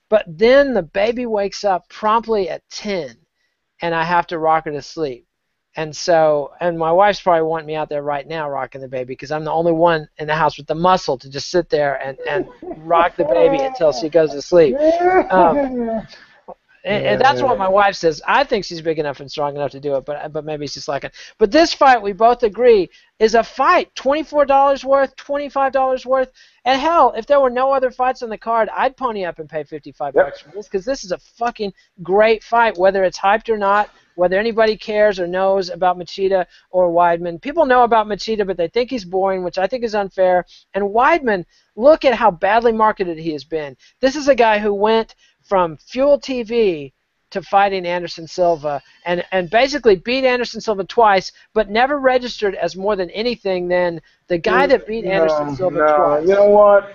But then the baby wakes up promptly at 10, and I have to rock her to sleep. And my wife's probably wanting me out there right now rocking the baby because I'm the only one in the house with the muscle to just sit there and rock the baby until she goes to sleep. And that's what my wife says. I think she's big enough and strong enough to do it, but maybe she's slacking. But this fight, we both agree, is a fight. $24 worth, $25 worth. And hell, if there were no other fights on the card, I'd pony up and pay $55 for this because this is a fucking great fight, whether it's hyped or not, whether anybody cares or knows about Machida or Weidman. People know about Machida, but they think he's boring, which I think is unfair. And Weidman, look at how badly marketed he has been. This is a guy who went from Fuel TV to fighting Anderson Silva and basically beat Anderson Silva twice, but never registered as more than anything than the guy that beat Anderson Silva twice. You know what?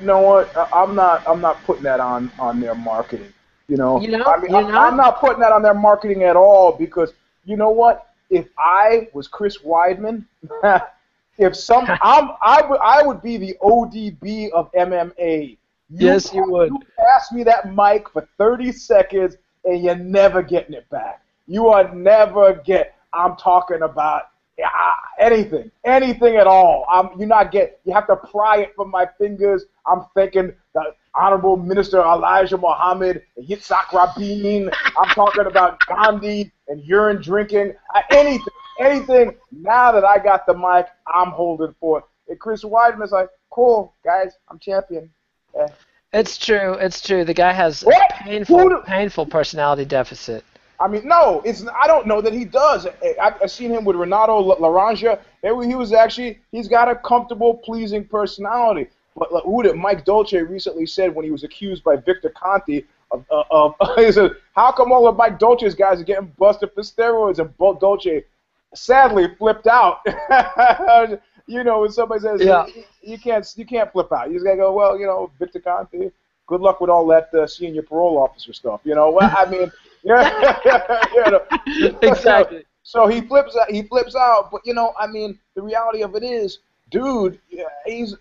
I'm not putting that on their marketing. I'm not putting that on their marketing at all because you know what? If I was Chris Weidman, I would be the ODB of MMA. Yes, you would. You pass me that mic for 30 seconds, and you're never getting it back. You are never I'm talking about anything at all. You have to pry it from my fingers. I'm thinking the Honorable Minister Elijah Muhammad, and Yitzhak Rabin. I'm talking about Gandhi and urine drinking. Anything. Now that I got the mic, I'm holding forth. And Chris Weidman's like, cool, guys, I'm champion. Yeah. It's true. The guy has a painful personality deficit. I mean, no, I don't know that he does. I've seen him with Renato Laranja. He's got a comfortable, pleasing personality. But who did Mike Dolce recently said when he was accused by Victor Conti he said, how come all of Mike Dolce's guys are getting busted for steroids? And Dolce sadly flipped out. When somebody says you can't flip out. You just gotta go, well, Victor Conti, good luck with all that seeing your parole officer stuff. Exactly. So he flips out, but the reality of it is, dude, he's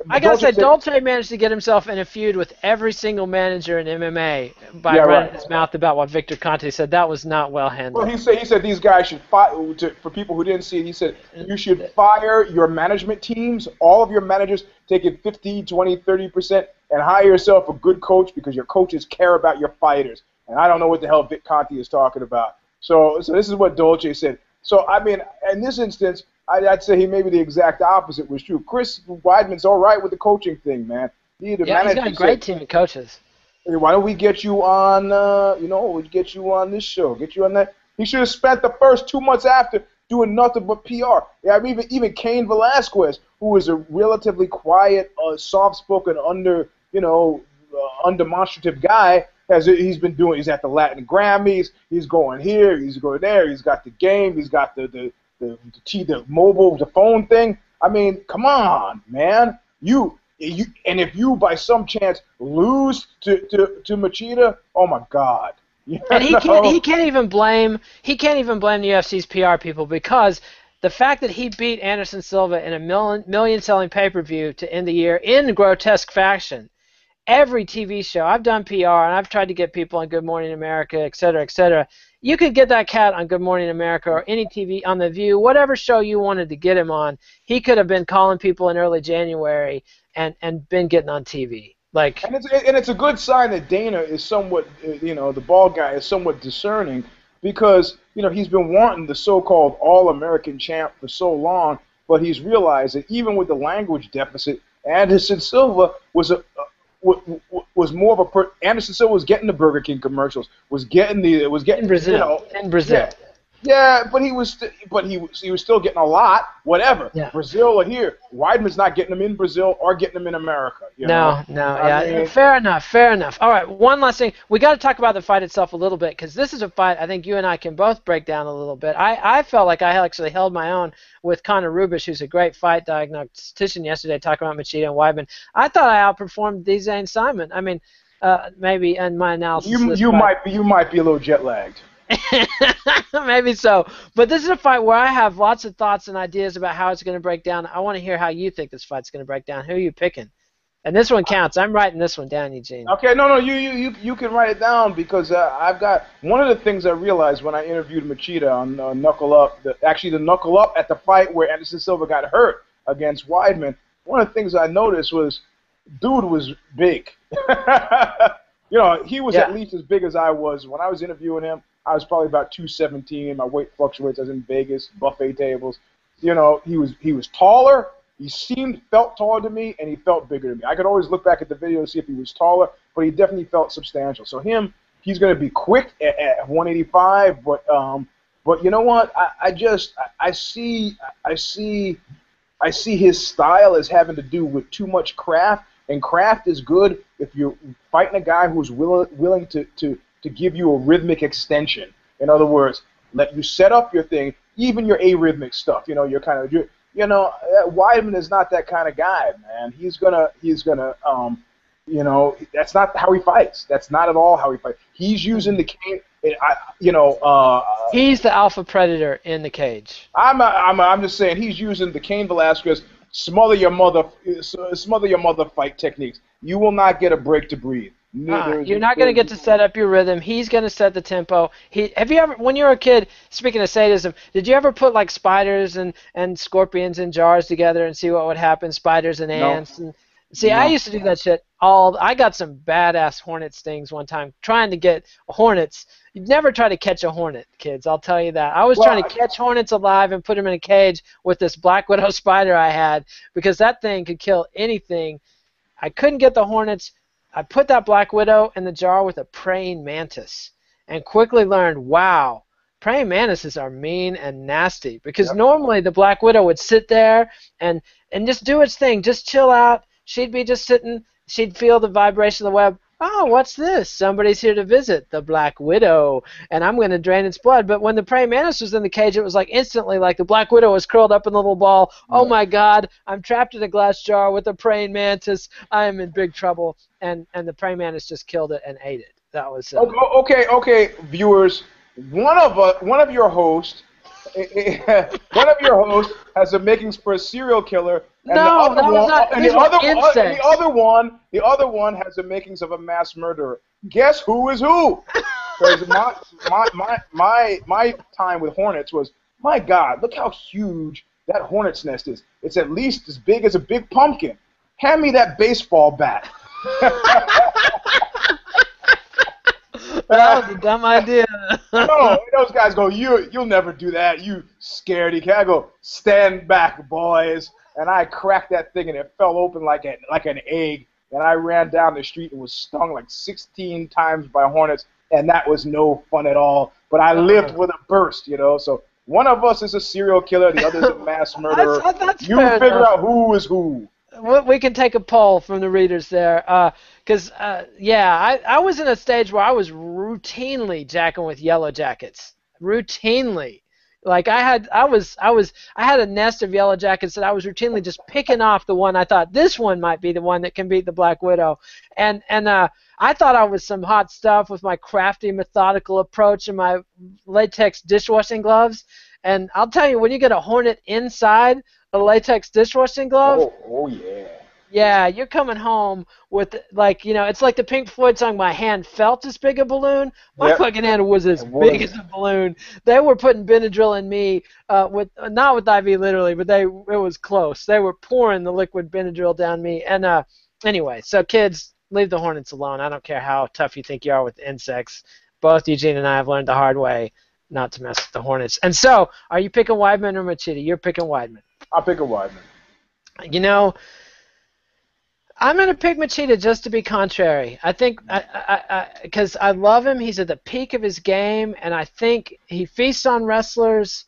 I gotta say, Dolce managed to get himself in a feud with every single manager in MMA by running his mouth about what Victor Conte said. That was not well handled. Well, he said these guys should fire. For people who didn't see it, he said you should fire your management teams, all of your managers, take it 50, 20, 30%, and hire yourself a good coach because your coaches care about your fighters. And I don't know what the hell Vic Conti is talking about. So this is what Dolce said. So, I mean, in this instance, I'd say he maybe the exact opposite was true. Chris Weidman's all right with the coaching thing, man. He's got a great team of coaches. Hey, why don't we get you on, we get you on this show, get you on that. He should have spent the first 2 months after doing nothing but PR. Yeah, I mean, even Cain Velasquez, who was a relatively quiet, soft-spoken, undemonstrative guy, he's at the Latin Grammys, he's going here, he's going there, he's got the game, he's got the mobile, the phone thing. I mean, come on, man. And if you by some chance lose to Machida, oh my God. And he can't even blame the UFC's PR people, because the fact that he beat Anderson Silva in a million selling pay-per-view to end the year in grotesque fashion. Every TV show, I've done PR, and I've tried to get people on Good Morning America, et cetera, et cetera. You could get that cat on Good Morning America or any TV, on The View, whatever show you wanted to get him on. He could have been calling people in early January and been getting on TV. And it's a good sign that Dana is somewhat, the bald guy is somewhat discerning, because, he's been wanting the so-called All-American champ for so long, but he's realized that even with the language deficit, Anderson Silva was more of Anderson Silva was getting the Burger King commercials, was getting in Brazil. Yeah, but he was still getting a lot, whatever. Yeah. Brazil or here. Weidman's not getting them in Brazil or getting them in America. No. Fair enough. All right, one last thing. We got to talk about the fight itself a little bit, because this is a fight I think you and I can both break down a little bit. I felt like I actually held my own with Conor Rubish, who's a great fight diagnostician, yesterday, talking about Machida and Weidman. I thought I outperformed Zane Simon. I mean, maybe in my analysis. You might be a little jet lagged. Maybe so. But this is a fight where I have lots of thoughts and ideas about how it's going to break down. I want to hear how you think this fight's going to break down. Who are you picking? And this one counts. I'm writing this one down, Eugene. Okay, no, you can write it down, because I've got one of the things I realized when I interviewed Machida on Knuckle Up, the Knuckle Up at the fight where Anderson Silva got hurt against Weidman. One of the things I noticed was, dude was big. He was at least as big as I was when I was interviewing him. I was probably about 217. My weight fluctuates. I was in Vegas, buffet tables. He was taller. He felt taller to me, and he felt bigger to me. I could always look back at the video and see if he was taller, but he definitely felt substantial. So he's going to be quick at 185. But you know what? I see his style as having to do with too much craft, and craft is good if you're fighting a guy who's willing to give you a rhythmic extension. In other words, let you set up your thing, even your arrhythmic stuff. Weidman is not that kind of guy, man. He's gonna, that's not how he fights. That's not at all how he fights. He's using the cane. He's the alpha predator in the cage. I'm just saying he's using the Cain Velasquez smother your mother fight techniques. You will not get a break to breathe. You're not going to get to set up your rhythm. He's going to set the tempo. Have you ever, when you were a kid, speaking of sadism, did you ever put like spiders and scorpions in jars together and see what would happen? Spiders and ants. No. I used to do that shit. I got some badass hornet stings one time trying to get hornets. You'd never try to catch a hornet, kids. I'll tell you that. I was trying to catch hornets alive and put them in a cage with this black widow spider I had, because that thing could kill anything. I couldn't get the hornets. I put that black widow in the jar with a praying mantis and quickly learned, wow, praying mantises are mean and nasty, because normally the black widow would sit there and just do its thing, just chill out. She'd be just sitting. She'd feel the vibration of the web. Oh, what's this? Somebody's here to visit, the black widow, and I'm going to drain its blood. But when the praying mantis was in the cage, it was like instantly like the black widow was curled up in a little ball. Oh, my God, I'm trapped in a glass jar with a praying mantis. I am in big trouble. And the praying mantis just killed it and ate it. That was okay, viewers. One of your hosts has the makings for a serial killer, and the other one has the makings of a mass murderer. Guess who is who? Because my time with hornets was, my God, look how huge that hornet's nest is. It's at least as big as a big pumpkin. Hand me that baseball bat. That was a dumb idea. No, those guys go, you'll never do that, you scaredy cat. I go, stand back, boys. And I cracked that thing and it fell open like an egg. And I ran down the street and was stung like 16 times by hornets. And that was no fun at all. But I lived with a burst, you know. So one of us is a serial killer, the other is a mass murderer. That's You fair figure enough. out who is who. We can take a poll from the readers there, because yeah, I was in a stage where I was routinely jacking with yellow jackets, routinely. Like I had a nest of yellow jackets that I was routinely just picking off the one I thought this one might be the one that can beat the Black Widow, and I thought I was some hot stuff with my crafty, methodical approach and my latex dishwashing gloves. And I'll tell you, when you get a hornet inside a latex dishwashing glove, Oh yeah. yeah, you're coming home with, like, it's like the Pink Floyd song, My Hand Felt As Big a Balloon. My Yep. fucking hand was as It was. big as a balloon. They were putting Benadryl in me, not with IV literally, but it was close. They were pouring the liquid Benadryl down me. And anyway, so kids, leave the hornets alone. I don't care how tough you think you are with insects. Both Eugene and I have learned the hard way not to mess with the hornets. And so, are you picking Weidman or Machida? You're picking Weidman. I'll pick a Weidman. I'm going to pick Machida just to be contrary. I think, because I love him. He's at the peak of his game, and I think he feasts on wrestlers.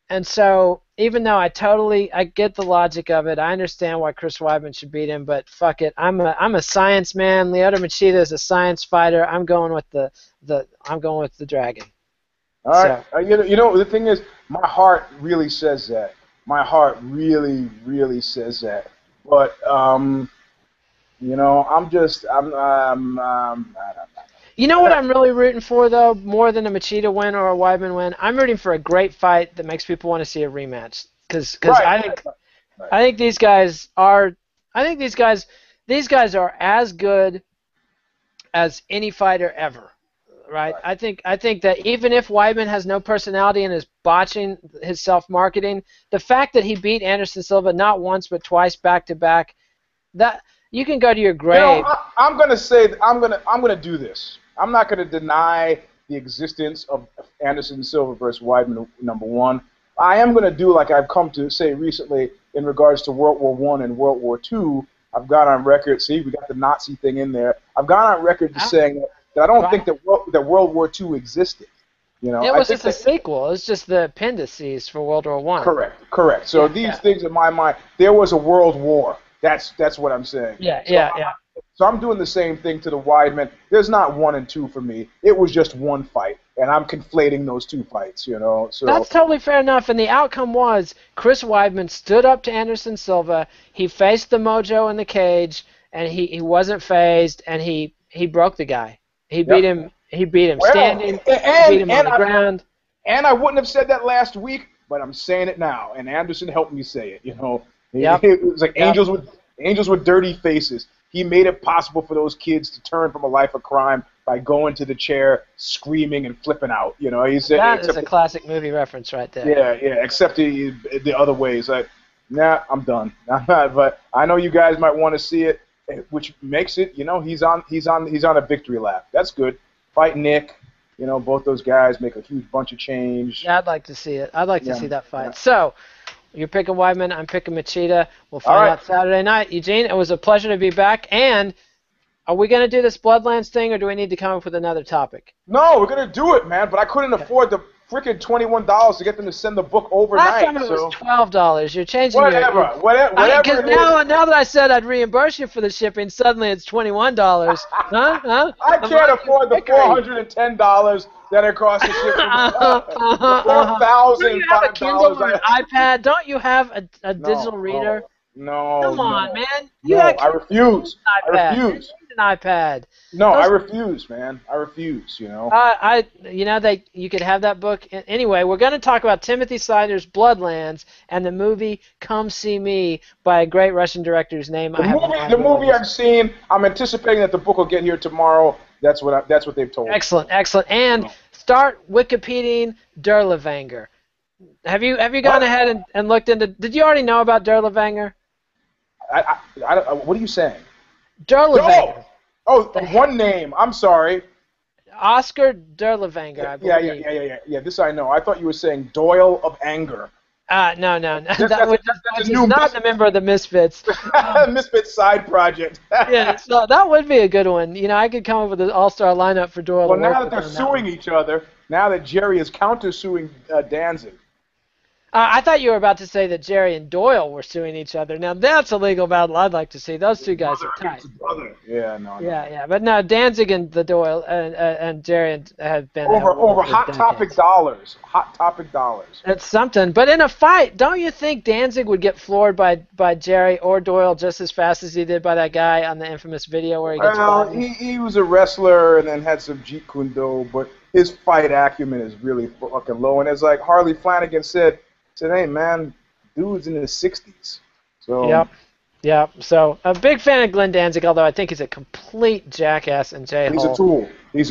And so, even though I get the logic of it, I understand why Chris Weidman should beat him. But fuck it, I'm a science man. Lyoto Machida is a science fighter. I'm going with the dragon. All right. The thing is, my heart really says that. My heart really, really says that. But I'm just I don't know. You know what I'm really rooting for, though, more than a Machida win or a Weidman win? I'm rooting for a great fight that makes people want to see a rematch. Because I think these guys are as good as any fighter ever. Right? I think that even if Weidman has no personality and is botching his self-marketing, the fact that he beat Anderson Silva not once but twice back to back, that you can go to your grave. I'm gonna do this. I'm not gonna deny the existence of Anderson Silva versus Weidman, number one. I am gonna do like I've come to say recently in regards to World War I and World War II. I've gone on record. See, we got the Nazi thing in there. I've gone on record to saying that I don't think that World War II existed. It was just a sequel. It was just the appendices for World War I. Correct. So these things in my mind, there was a world war. That's what I'm saying. So I'm doing the same thing to the Weidman. There's not 1 and 2 for me. It was just one fight, and I'm conflating those two fights. So that's totally fair enough. And the outcome was Chris Weidman stood up to Anderson Silva. He faced the mojo in the cage, and he wasn't phased, and he broke the guy. He beat him. He beat him standing. He beat him on the ground. And I wouldn't have said that last week, but I'm saying it now. And Anderson helped me say it. It was like angels with dirty faces. He made it possible for those kids to turn from a life of crime by going to the chair, screaming and flipping out. He said that is a classic movie reference right there. Yeah. Except the other ways. Like, nah, I'm done. But I know you guys might want to see it. Which makes it, he's on a victory lap. That's good. Fight Nick, both those guys make a huge bunch of change. Yeah, I'd like to see it. I'd like to see that fight. Yeah. So, you're picking Weidman. I'm picking Machida. We'll find out Saturday night. Eugene, it was a pleasure to be back. And are we going to do this Bloodlands thing, or do we need to come up with another topic? No, we're going to do it, man. But I couldn't afford the freaking $21 to get them to send the book overnight. Last time it was $12. You're changing whatever because now that I said I'd reimburse you for the shipping, suddenly it's $21. Huh? I can't afford the $410 that it costs to ship. $4,005. Do you have a Kindle or an iPad? Don't you have a digital reader? No. Come on, man. I refuse. I refuse. An iPad. No, I refuse, man. I refuse. You could have that book. Anyway, we're going to talk about Timothy Snyder's Bloodlands and the movie Come See Me by a great Russian director whose name the movie I've seen. I'm anticipating that the book will get here tomorrow. That's what they've told me. Excellent. And start Wikipediaing Derlevanger. Have you gone ahead and looked into? Did you already know about Derlevanger? What are you saying? Derlevanger. Oh, one name. I'm sorry. Oscar Derlevanger, I believe. Yeah. This I know. I thought you were saying Doyle of Anger. No. That's That is not a member of the Misfits. Misfits side project. Yeah, so that would be a good one. You know, I could come up with an all-star lineup for Doyle. Well, to work now that with they're on suing each other, now that Jerry is counter-suing Danzig. I thought you were about to say that Jerry and Doyle were suing each other. Now that's a legal battle I'd like to see. Those two guys are tight. Yeah, no. Yeah, but no, Danzig and the Doyle and Jerry have been over Hot Topic dollars. Hot Topic dollars. It's something. But in a fight, don't you think Danzig would get floored by Jerry or Doyle just as fast as he did by that guy on the infamous video where he gets flattened? He was a wrestler and then had some Jeet Kune Do, but his fight acumen is really fucking low. And it's like Harley Flanagan said, hey, man, dude's in his 60s. So. Yep. So a big fan of Glenn Danzig, although I think he's a complete jackass and J-hole. He's a tool.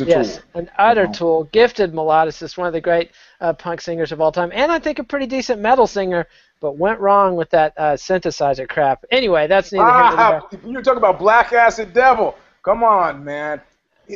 Yes, an utter tool. Gifted melodicist, one of the great punk singers of all time, and I think a pretty decent metal singer, but went wrong with that synthesizer crap. Anyway, that's neither here nor there. You're talking about Black Acid Devil. Come on, man.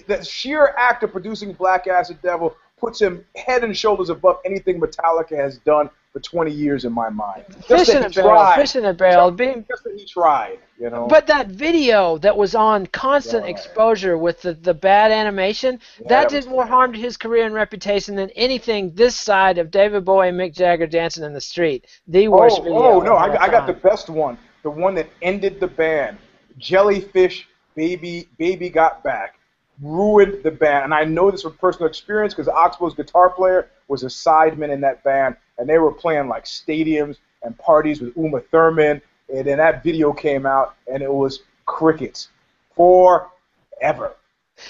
The sheer act of producing Black Acid Devil puts him head and shoulders above anything Metallica has done for 20 years in my mind. Fish in a barrel. Just that he tried, you know. But that video that was on constant exposure with the bad animation, that did more harm to his career and reputation than anything this side of David Bowie and Mick Jagger dancing in the street. The worst video. Oh, no, I got the best one. The one that ended the band. Jellyfish, Baby Got Back. Ruined the band. And I know this from personal experience because Oxbow's guitar player was a sideman in that band, and they were playing like stadiums and parties with Uma Thurman, and then that video came out, and it was crickets forever.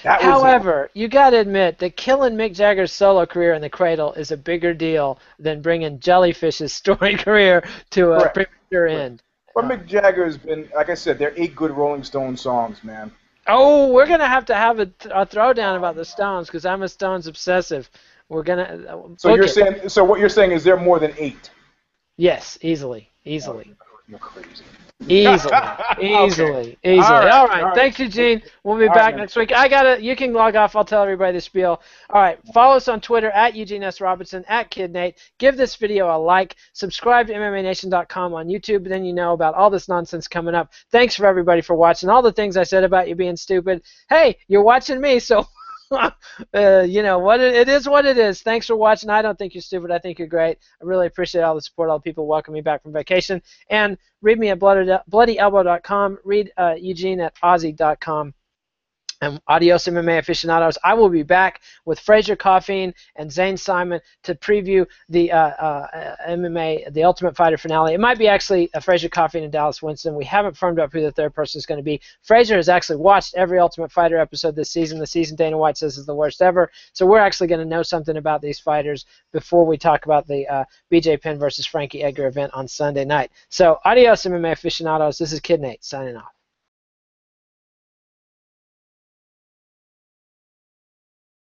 However, you got to admit that killing Mick Jagger's solo career in the Cradle is a bigger deal than bringing Jellyfish's storied career to a premature end. But Mick Jagger has been, like I said, there are 8 good Rolling Stone songs, man. Oh, we're gonna have a throwdown about the Stones because I'm a Stones obsessive. We're gonna. So you're saying? So what you're saying is there more than 8? Yes, easily. You're crazy. Easily. All right. Thanks, Eugene. We'll be back next week. You can log off. I'll tell everybody the spiel. All right. Follow us on Twitter at Eugene S. Robinson, at KidNate. Give this video a like. Subscribe to MMANation.com on YouTube. Then you know about all this nonsense coming up. Thanks for everybody for watching. All the things I said about you being stupid. Hey, you're watching me, so you know what it is what it is. Thanks for watching. I don't think you're stupid. I think you're great. I really appreciate all the support, all the people welcoming me back from vacation. And read me at bloodyelbow.com. Read Eugene at Aussie.com. And adios, MMA aficionados. I will be back with Fraser Coffeen and Zane Simon to preview the MMA, the Ultimate Fighter finale. It might be actually Fraser Coffeen and Dallas Winston. We haven't firmed up who the third person is going to be. Fraser has actually watched every Ultimate Fighter episode this season. The season Dana White says is the worst ever. So we're actually going to know something about these fighters before we talk about the BJ Penn versus Frankie Edgar event on Sunday night. So adios, MMA aficionados. This is Kid Nate signing off.